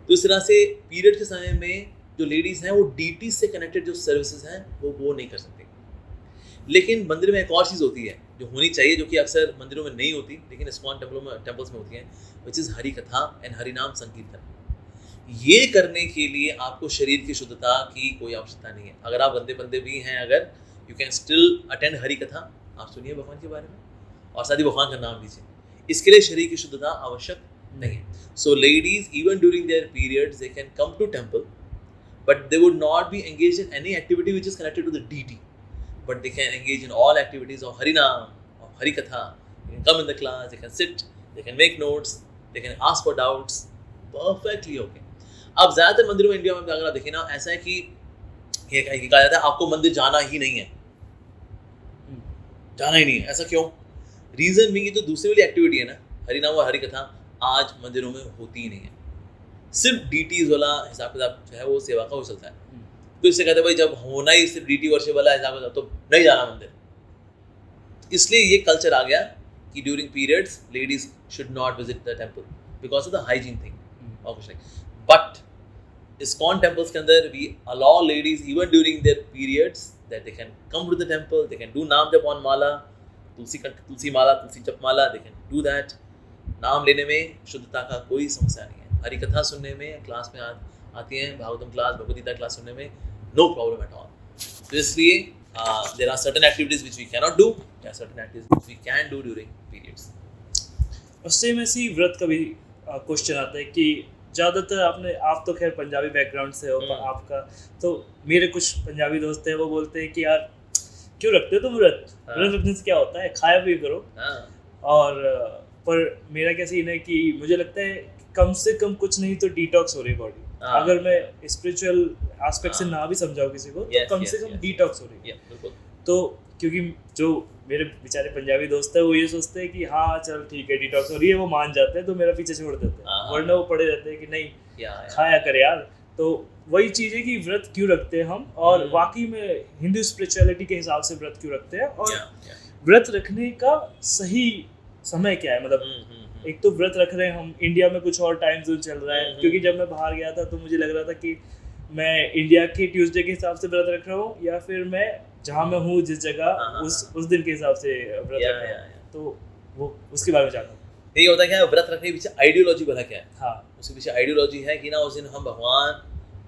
Speaker 1: तो इस तरह से पीरियड के समय में जो लेडीज़ हैं, वो डीटी से कनेक्टेड जो सर्विसेज हैं वो नहीं कर सकती। लेकिन मंदिर में एक और चीज़ होती है जो होनी चाहिए, जो कि अक्सर मंदिरों में नहीं होती, लेकिन इस्कॉन टेम्पल्स में होती है, विच इज़ हरि कथा एंड हरिनाम संकीर्तन। ये करने के लिए आपको शरीर की शुद्धता की कोई आवश्यकता नहीं है। अगर आप गंदे बंदे भी हैं, अगर you can still attend Hari कथा, आप सुनिए भगवान के बारे में और साथ ही भगवान का नाम लीजिए। इसके लिए शरीर की शुद्धता आवश्यक नहीं है। So ladies even during their periods they can come to temple, but they would not be engaged in any activity which is connected to the deity, but they can engage in all activities of Harinam, of Harikatha. They can come in the class, they can sit, they can make notes, they can ask for doubts, perfectly okay. अब ज़्यादातर मंदिरों में India में अगर आप देखें ना, ऐसा है कि ये कहा जाता है आपको मंदिर जाना ही नहीं है, जाना ही नहीं है। ऐसा क्यों? रीज़न भी, ये तो दूसरी वाली एक्टिविटी है ना, हरिनाम और हरिकथा, आज मंदिरों में होती ही नहीं है। सिर्फ डीटीज वाला हिसाब किताब जो है वो सेवा का हो चलता है। तो इससे कहते हैं भाई जब होना ही सिर्फ डीटी वर्शिप वाला हिसाब किताब, तो नहीं जाना मंदिर। इसलिए ये कल्चर आ गया कि during periods ladies should not visit the temple because of the hygiene thing और कुछ नहीं। बट इस्कॉन टेम्पल्स के अंदर we allow ladies even during their periods that they can come to the temple, they can do naam jap on mala, tulsi mala, tulsi jap mala, they can do that. नाम लेने में शुद्धता का कोई समस्या नहीं है। हरी कथा सुनने में, क्लास में आती हैं, भागवतम क्लास, भगवद गीता क्लास सुनने में नो प्रॉब्लम एट ऑल। तो इसलिए there are certain activities which we can not do, there are certain activities which we can do during periods.
Speaker 2: और सेम ऐसी व्रत का भी क्वेश्चन आता है कि ज़्यादातर आप तो खैर पंजाबी बैकग्राउंड से हो, आपका तो मेरे कुछ पंजाबी दोस्त हैं, वो बोलते हैं कि यार क्यों रखते हो तुम व्रत? व्रत रखने से क्या होता है, खाया भी करो। और पर मेरा क्या सीन है कि मुझे लगता है कम से कम कुछ नहीं तो डिटॉक्स हो रही बॉडी। अगर मैं स्पिरिचुअल एस्पेक्ट से ना भी समझाऊं किसी को, तो कम से कम डिटॉक्स हो रही है। तो क्योंकि जो मेरे बेचारे पंजाबी दोस्त है, वो ये सोचते हैं कि हाँ चल ठीक है डिटॉक्स हो रही है, वो मान जाते हैं, तो मेरा पीछे छोड़ देते हैं, वरना वो पड़े रहते हैं कि नहीं खाया कर यार। तो वही चीज़ है कि व्रत क्यों रखते हैं हम, और वाकई में हिंदू स्पिरिचुअलिटी के हिसाब से व्रत क्यों रखते हैं, और व्रत रखने का सही समय क्या है। मतलब एक तो व्रत रख रहे हैं हम, इंडिया में कुछ और टाइम जोन चल रहा है, क्योंकि जब मैं बाहर गया था तो मुझे लग रहा था कि मैं इंडिया के ट्यूसडे के हिसाब से व्रत रख रहा हूँ, या फिर मैं जहाँ मैं हूँ जिस जगह उस दिन के हिसाब से व्रत रख रहा हूँ। तो वो उसके बारे में जानना
Speaker 1: यही होता है क्या, व्रत रखने के पीछे आइडियोलॉजी भला क्या है?
Speaker 2: हाँ,
Speaker 1: उसके पीछे आइडियोलॉजी है कि ना उस दिन हम भगवान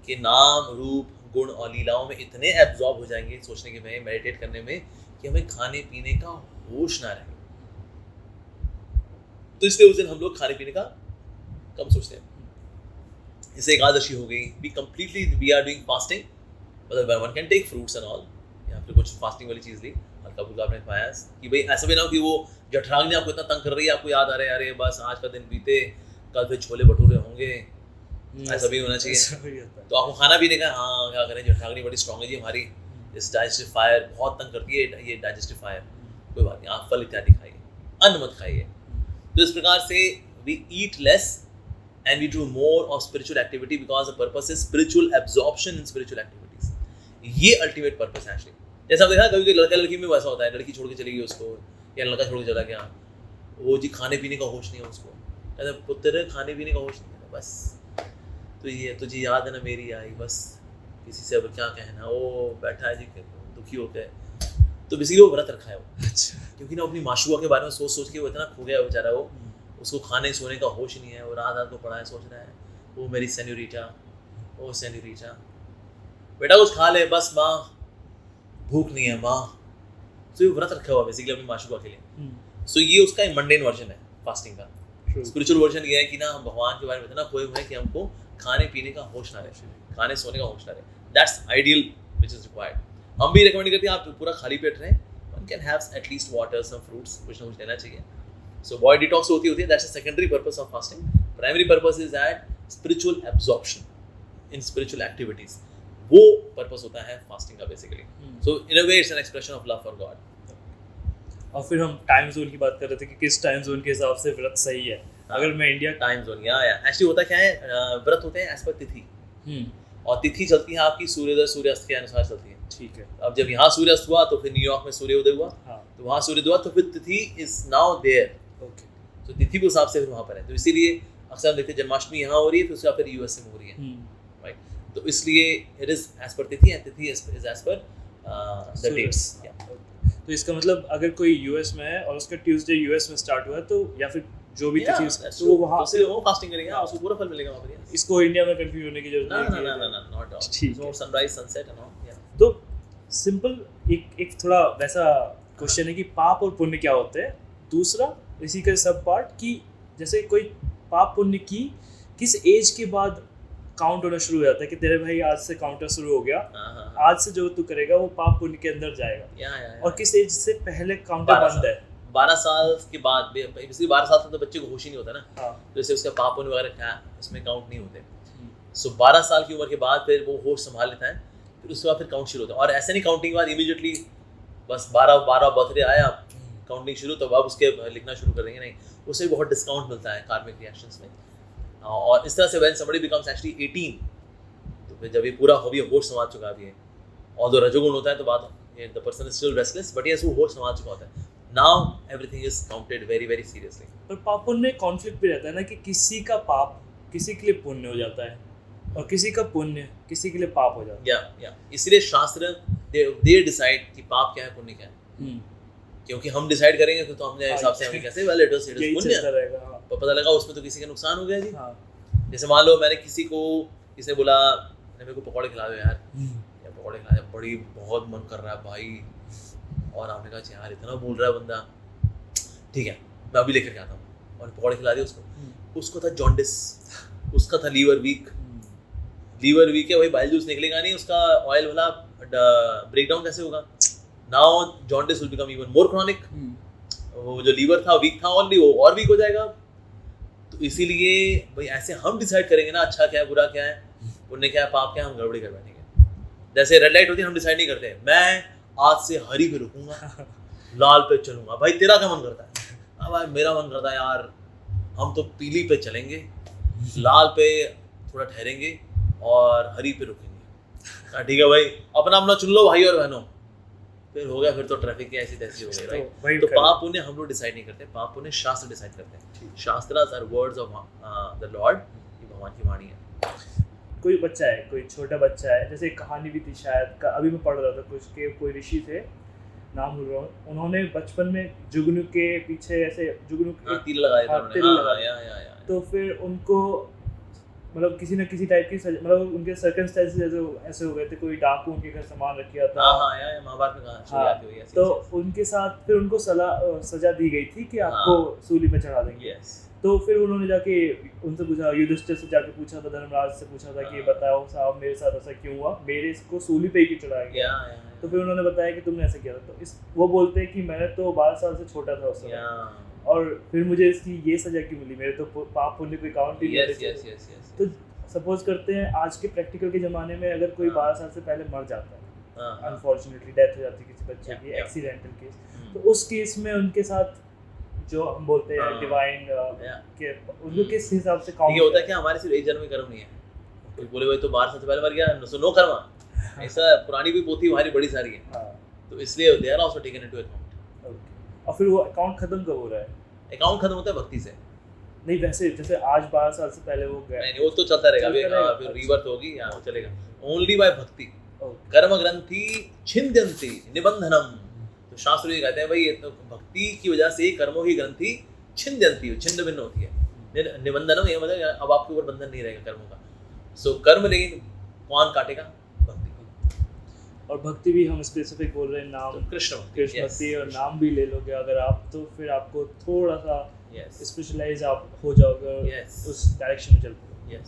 Speaker 1: के नाम, रूप, गुण और लीलाओं में इतने एब्जॉर्ब हो जाएंगे सोचने के में, मेडिटेट करने में, कि हमें खाने पीने का होश ना रहे। तो इसलिए उस दिन हम लोग खाने पीने का कम सोचते हैं। इससे एकादशी हो गई, वी आर डूइंग फास्टिंग, मतलब one can take fruits and all, या फिर कुछ फास्टिंग वाली चीज़ ली, हल्का फुल्का आपने खाया कि भाई ऐसा भी ना हो कि वो जठराग्नि आपको इतना तंग कर रही है, आपको याद आ रहा है अरे बस आज का दिन बीते, कल फिर छोले भटूरे होंगे, ऐसा भी होना चाहिए। तो आपको खाना पीने का, हाँ क्या करें, जठराग्नि बड़ी स्ट्रॉन्ग है जी हमारी, इस डाइजेस्टिव फायर बहुत तंग करती है ये डाइजेस्टिव फायर, कोई बात नहीं, आप फल इत्यादि खाइए, अन्न मत खाइए। तो इस प्रकार से we eat less and we do more of spiritual activity because the purpose is spiritual absorption in spiritual activities. ये ultimate purpose है actually। जैसा देखा कभी लड़का लड़की में वैसा होता है, लड़की छोड़ के चली गई उसको, या लड़का छोड़ के चला गया, वो जी खाने पीने का होश नहीं है उसको, कहते पुत्र खाने पीने का होश नहीं है, बस तो ये तुझे याद है ना मेरी आई, बस किसी से अब क्या कहना, वो बैठा है जी दुखी होकर, तो बेसिकली वो व्रत रखा है वो।
Speaker 2: अच्छा।
Speaker 1: क्योंकि ना अपनी माशूका के बारे में सोच सोच के वो इतना खो गया है बेचारा, वो उसको खाने सोने का होश नहीं है, वो रात रात को पड़ा है, सोच रहा है वो मेरी सेन्योरिटा, ओ सेन्योरिटा बेटा कुछ खा ले बस माँ, भूख नहीं है माँ। तो ये व्रत रखा हुआ बेसिकली अपनी माशूका के लिए। सो ये उसका मंडेन वर्जन है फास्टिंग का। स्पिरिचुअल वर्जन ये है कि ना हम भगवान के बारे में इतना खोए हुए हैं कि हमको खाने पीने का होश ना रहे, खाने सोने का होश ना रहे। That's ideal which is required. हम भी रिकमेंड करते हैं आप पूरा खाली पेट रहें, one can have at least water, some fruits, कुछ ना कुछ लेना चाहिए। सो बॉडी डिटॉक्स होती है, that's a secondary purpose of fasting. Primary purpose is that spiritual absorption in spiritual activities, वो पर्पस होता है फास्टिंग का basically. So in a way it's an expression of love for God.
Speaker 2: और फिर हम time zone की बात कर रहे थे कि किस टाइम जोन के हिसाब से व्रत सही है। अगर मैं इंडिया
Speaker 1: टाइम जोन या एक्चुअली होता क्या है, व्रत होते हैं एज पर तिथि, और तिथि चलती है आपकी सूर्योदय सूर्यास्त के अनुसार चलती है।
Speaker 2: ठीक है।
Speaker 1: अब जब यहाँ सूर्यास्त हुआ तो फिर न्यूयॉर्क में सूर्योदय हुआ, तो वहाँ सूर्योदय हुआ, तो फिर तिथि इज नाउ देयर।
Speaker 2: ओके।
Speaker 1: तो तिथि के हिसाब से फिर वहाँ पर है, तो इसीलिए अक्सर हम देखते हैं जन्माष्टमी यहाँ हो रही है, फिर उसके बाद फिर यूएसए में हो रही है, राइट। तो इसलिए इट इज एज पर tithi, and tithi is as per the dates.
Speaker 2: तो इसका मतलब अगर कोई यूएस में है और उसका ट्यूसडे यूएस में स्टार्ट हुआ है, तो या फिर जो भी तिथि तो वो वहाँ
Speaker 1: से वो फास्टिंग करेगा, उसको पूरा फल मिलेगा वहाँ पर।
Speaker 2: इसको इंडिया में कंफ्यूज होने की जरूरत नहीं है।
Speaker 1: ना नॉट ऑल।
Speaker 2: ठीक है।
Speaker 1: Sunrise sunset and all.
Speaker 2: तो सिंपल एक थोड़ा वैसा क्वेश्चन है कि पाप और पुण्य क्या होते हैं। दूसरा इसी का सब पार्ट कि जैसे कोई पाप पुण्य की किस एज के बाद काउंट होना शुरू हो जाता है कि तेरे भाई आज से काउंटर शुरू हो गया, आज से जो तू करेगा वो पाप पुण्य के अंदर जाएगा, और किस एज से पहले काउंटर बंद है?
Speaker 1: 12 साल के बाद। बेसिकली 12 साल तक तो बच्चे को होश ही नहीं होता ना, तो जैसे उसका पाप पुण्य वगैरह क्या उसमें काउंट नहीं होते। सो 12 साल की उम्र के बाद फिर वो होश संभाल लेता है, फिर उसके बाद फिर काउंट शुरू होता है। और ऐसे नहीं काउंटिंग के बाद इमीडिएटली बस 12 बर्थडे आया काउंटिंग शुरू, तो अब उसके लिखना शुरू कर देंगे, नहीं, उससे बहुत डिस्काउंट मिलता है कार्मिक रिएक्शंस में। और इस तरह से व्हेन समबडी बिकम्स एक्चुअली 18, तो फिर जब ये पूरा हॉबी होश संभाल चुका है, और जो रजोगुण होता है तो बात the person is still restless, but yes वो होश संभाल चुका होता है। Now everything is counted very very seriously.
Speaker 2: पर पाप पुण्य में कॉन्फ्लिक्ट भी रहता है ना, कि किसी का पाप किसी के लिए पुण्य हो जाता है, और किसी का पुण्य किसी के लिए पाप हो जाता है।
Speaker 1: या इसलिए शास्त्र दे डिसाइड कि पाप क्या है पुण्य क्या है। क्योंकि हम डिसाइड करेंगे तो हमने हिसाब से हमें कैसे वेल इट इज पुण्य तो पता लगा उसमें तो किसी का नुकसान हो गया जी। जैसे मान लो मैंने किसी ने बोला मेरे को पकौड़े खिला दो यार, या पकौड़े खिला दो, बड़ी बहुत मन कर रहा है भाई, और आपने कहा यार इतना बोल रहा है बंदा, ठीक है मैं अभी लेकर के आता हूँ, और पकौड़े खिला दिए उसको। उसको था जॉन्डिस, उसका था लीवर वीक है भाई, बाइल जूस निकलेगा नहीं, उसका ऑयल वाला ब्रेकडाउन कैसे होगा। Now jaundice will become even more chronic. वो जो लीवर था वीक था ऑलरेडी, वो और वीक हो जाएगा। तो इसीलिए भाई ऐसे हम डिसाइड करेंगे ना अच्छा क्या है बुरा क्या है, पुण्य क्या है पाप क्या है, हम गड़बड़ी कर बैठेंगे। जैसे रेड लाइट होती है हम डिसाइड नहीं करते, मैं आज से हरी पे रुकूंगा, लाल पे चलूंगा। भाई तेरा क्या मन करता है? हाँ भाई मेरा मन करता है यार हम तो पीली पे चलेंगे, लाल पे थोड़ा ठहरेंगे और हरी पे रुकेंगे। ठीक है भाई, अपना अपना चुन लो भाई और बहनों। फिर हो गया, फिर तो ट्रैफिक की ऐसी तैसी हो गई, राइट। तो पाप पुण्य हम लोग डिसाइड नहीं करते, पाप पुण्य शास्त्र डिसाइड करते हैं। Shastras are words of the Lord, ये भगवान की वाणी है।
Speaker 2: कोई बच्चा है, कोई छोटा बच्चा है, जैसे एक कहानी भी थी शायद, अभी मैं पढ़ रहा था कुछ के, कोई ऋषि थे, नाम भूल रहा हूँ, उन्होंने बचपन में जुगनू के पीछे ऐसे जुगनू
Speaker 1: तिल लगाया,
Speaker 2: तो फिर उनको मतलब किसी न किसी टाइप की मतलब उनके सर्कमस्टेंसेस ऐसे हो गए थे, कोई डाकू उनके घर सामान रख किया था।
Speaker 1: महाभारत में कहानी हुई है।
Speaker 2: तो उनके साथ फिर उनको सजा दी गई थी कि आपको सूली पे चढ़ा देंगे। तो फिर उन्होंने जाके उनसे पूछा, युधिष्ठिर से जाके पूछा था, धर्मराज से पूछा था कि बताओ साहब मेरे साथ ऐसा क्यों हुआ, मेरे को सूली पे ही चढ़ाया गया। तो फिर उन्होंने बताया कि तुमने ऐसा किया था। तो वो बोलते हैं कि मैं तो 12 साल से छोटा था उस समय, और फिर मुझे इसकी ये सजा क्यों मिली, मेरे तो पाप पुण्य कोई काउंट ही नहीं। तो सपोज करते हैं आज के प्रैक्टिकल के ज़माने में अगर कोई 12 साल से पहले मर जाता है, अनफॉर्चुनेटली डेथ हो जाती है किसी बच्चे की, एक्सीडेंटल केस, तो उस केस में उनके साथ जो हम बोलते हैं डिवाइन के उनको किस हिसाब से काउंट
Speaker 1: होता है? क्या हमारे सिर्फ एक जन्म में कर्म नहीं है, कोई बोले भाई तो 12 साल से पहले मर गया, नो कर्मा, ऐसा पुरानी भी पोथी हमारी बड़ी सारी है। तो इसलिए they are also taken into account.
Speaker 2: और फिर वो अकाउंट खत्म कब हो रहा है?
Speaker 1: अकाउंट खत्म होता है भक्ति से।
Speaker 2: नहीं वैसे जैसे आज 12 साल से पहले वो गया,
Speaker 1: नहीं वो तो चलता रहेगा, फिर रीबर्थ होगी, वो चलेगा। ओनली बाय भक्ति। कर्म ग्रंथि छिंद्यन्ति निबंधनम। तो शास्त्र ये कहते हैं भाई ये तो भक्ति की वजह से कर्मों की ग्रंथि छिंद्यन्ति, छिन्न भिन्न होती है। निबंधनम ये मतलब अब आपके ऊपर बंधन नहीं रहेगा कर्मों का। सो कर्म लेकिन कौन काटेगा? भक्ति।
Speaker 2: और भक्ति भी हम स्पेसिफिक बोल रहे हैं, नाम
Speaker 1: तो कृष्ण
Speaker 2: भक्ति, और नाम भी ले लोगे अगर आप, तो फिर आपको थोड़ा सा स्पेशलाइज आप हो जाओगे, उस डायरेक्शन में चल पाओगे।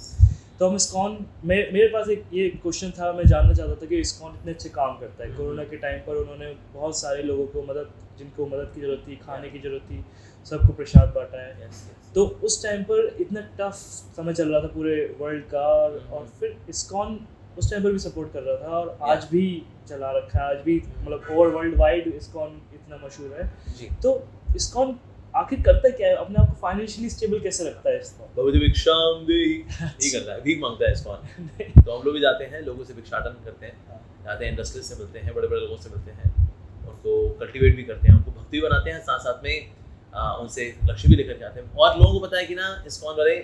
Speaker 2: तो हम इस्कॉन, मेरे पास एक ये क्वेश्चन था, मैं जानना चाहता था कि इस्कॉन इतने अच्छे काम करता है। कोरोना के टाइम पर उन्होंने बहुत सारे लोगों को जिनको मदद की ज़रूरत थी, खाने की ज़रूरत थी, सबको प्रसाद बांटा है। तो उस टाइम पर इतना टफ समय चल रहा था पूरे वर्ल्ड का, और फिर इस्कॉन उस टाइम पर भी सपोर्ट कर रहा था, और आज भी चला रखा है, आज भी मतलब ओवर वर्ल्ड वाइड इस्कॉन इतना मशहूर है। तो इस्कॉन आखिर करता क्या है? अपने आप को फाइनेंशियली स्टेबल कैसे रखता है इस्कॉन?
Speaker 1: भवति भिक्षाम देहि ही करता है, भीख मांगता है इस्कॉन। तो हम लोग भी जाते हैं, लोगों से भिक्षाटन करते हैं, जाते हैं इंडस्ट्रियल से मिलते हैं, बड़े बड़े लोगों से मिलते हैं, उनको कल्टीवेट भी करते हैं, उनको भक्ति भी बनाते हैं, साथ साथ में उनसे लक्ष्य भी लेकर के आते हैं। और लोगों को पता है कि ना इस्कॉन वाले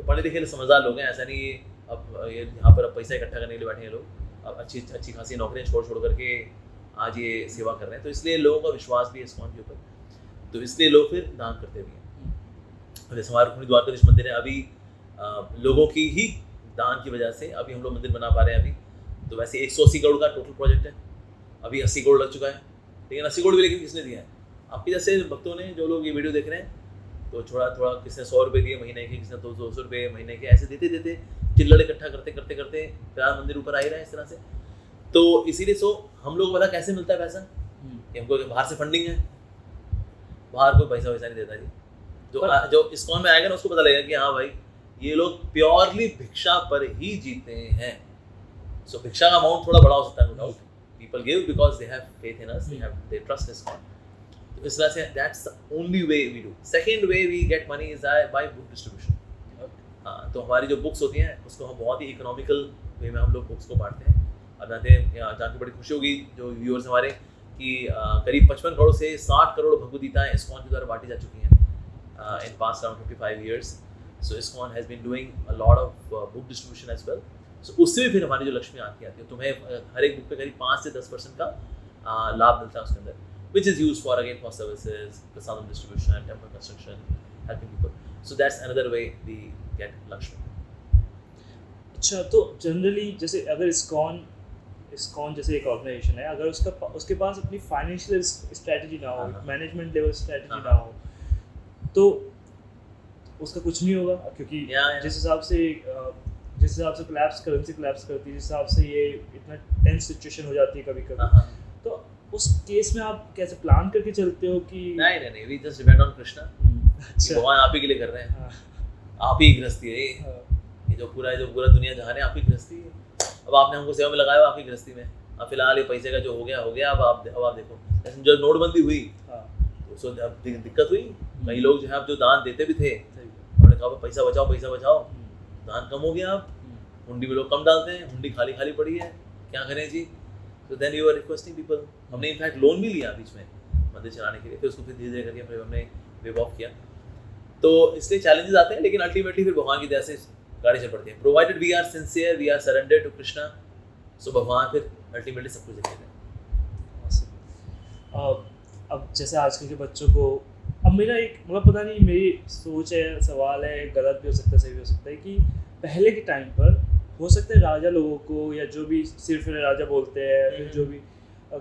Speaker 1: पढ़े लिखे समझदार लोग हैं, ऐसा नहीं अब ये यहाँ पर अब पैसा इकट्ठा करने के लिए बैठे हैं लोग, अब अच्छी खासी नौकरियाँ छोड़ करके आज ये सेवा कर रहे हैं। तो इसलिए लोगों का विश्वास भी है इस्कॉन के ऊपर, तो इसलिए लोग फिर दान करते भी हैं। जैसे हमारे खुनी द्वारकाधीश मंदिर है, अभी लोगों की ही दान की वजह से अभी हम लोग मंदिर बना पा रहे हैं। अभी तो वैसे 180 करोड़ का टोटल प्रोजेक्ट है, अभी 80 करोड़ लग चुका है, लेकिन 80 करोड़ भी लेकिन किसने दिया है? आपके जैसे भक्तों ने, जो लोग ये वीडियो देख रहे हैं, तो थोड़ा किसने 100 रुपये दिए महीने के, किसने 200 रुपये महीने के, ऐसे देते चिल्लड़ इकट्ठा करते फिर मंदिर ऊपर आ ही रहा है इस तरह से। तो इसीलिए हम लोग वाला कैसे मिलता है पैसा? कि हमको बाहर से फंडिंग है, बाहर कोई पैसा वैसा नहीं देता जी। जो इस्कॉन में आएगा ना उसको पता लगेगा कि हाँ भाई ये लोग प्योरली भिक्षा पर ही जीते हैं। सो भिक्षा का अमाउंट थोड़ा बड़ा हो सकता है, no doubt, people give because they have faith in us, they trust ISKCON. तो इस तरह से that's the only way we do. Second way we get money is by book distribution. हाँ, तो हमारी जो बुक्स होती हैं उसको हम बहुत ही इकोनॉमिकल वे में हम लोग बुक्स को बांटते हैं। अब जान के बड़ी खुशी होगी जो व्यूअर्स हमारे कि करीब 55 करोड़ से 60 करोड़ भगवदगीताएं इस्कॉन के द्वारा बांटी जा चुकी हैं in past around 55 years। So ISKCON has been doing a lot of book distribution as well. So उससे भी फिर हमारी जो लक्ष्मी आती है, तुम्हें हर एक बुक पे करीब 5 से 10% का लाभ मिलता है उसके अंदर, which is use for again for services, prasadam distribution, temple construction, helping people. So that's another way we get Lakshmi.
Speaker 2: अच्छा, तो जनरली जैसे अगर इस्कॉन जैसे एक ऑर्गेनाइजेशन है, अगर उसके पास अपनी फाइनेंशियल स्ट्रेटजी ना हो, मैनेजमेंट लेवल स्ट्रेटजी ना हो, तो उसका कुछ नहीं होगा। क्योंकि जिस हिसाब से करेंसी कोलैप्स करती है, जिस हिसाब से ये इतना टेंस सिचुएशन हो जाती है कभी कभी, तो उस केस में आप कैसे प्लान करके चलते हो कि
Speaker 1: नहीं, we just depend on Krishna. अच्छा, भगवान आप ही के लिए कर रहे हैं, आप ही गृहस्थी है ये जो पूरा दुनिया जहान है, आप ही गृहस्थी है। अब आपने हमको सेवा में लगाया आपकी गृहस्थी में, अब फिलहाल ये पैसे का जो हो गया, अब आप देखो जैसे जो नोटबंदी हुई तो उसको अब दिक्कत हुई। कई लोग जो है अब जो दान देते भी थे, उन्होंने कहा पैसा बचाओ, दान कम हो गया, अब हुंडी में लोग कम डालते हैं, हुंडी खाली पड़ी है, क्या करें जी। तो then you are requesting people. हमने इनफैक्ट लोन भी लिया बीच में मंदिर चलाने के लिए, फिर उसको फिर धीरे धीरे करके हमने वेव ऑफ किया। तो इसलिए चैलेंजेस आते हैं, लेकिन अल्टीमेटली फिर भगवान की दया से गाड़ी चल पड़ती है, provided we are sincere, we are surrender to Krishna. So भगवान फिर अल्टीमेटली सब कुछ देते हैं।
Speaker 2: अब जैसे आजकल के बच्चों को, अब मेरा एक मतलब पता नहीं मेरी सोच है, सवाल है, गलत भी हो सकता है, सही भी हो सकता है, कि पहले के टाइम पर हो सकता है राजा लोगों को, या जो भी सिर्फ राजा बोलते हैं, फिर जो भी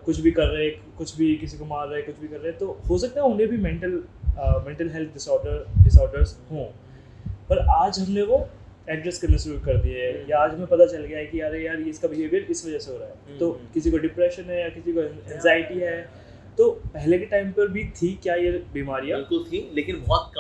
Speaker 2: कुछ भी कर रहे, कुछ भी किसी को मार रहे, कुछ भी कर रहे, तो हो सकता है उन्हें भी मेंटल हेल्थ डिसऑर्डर्स हों, पर आज हमने वो एड्रेस करना शुरू कर दिए है, या आज हमें पता चल गया है कि यार ये इसका बिहेवियर इस वजह से हो रहा है। तो किसी को डिप्रेशन है या किसी को एंजाइटी है, तो पहले के टाइम पर भी थी क्या ये बीमारियाँ?
Speaker 1: बिल्कुल थी, लेकिन बहुत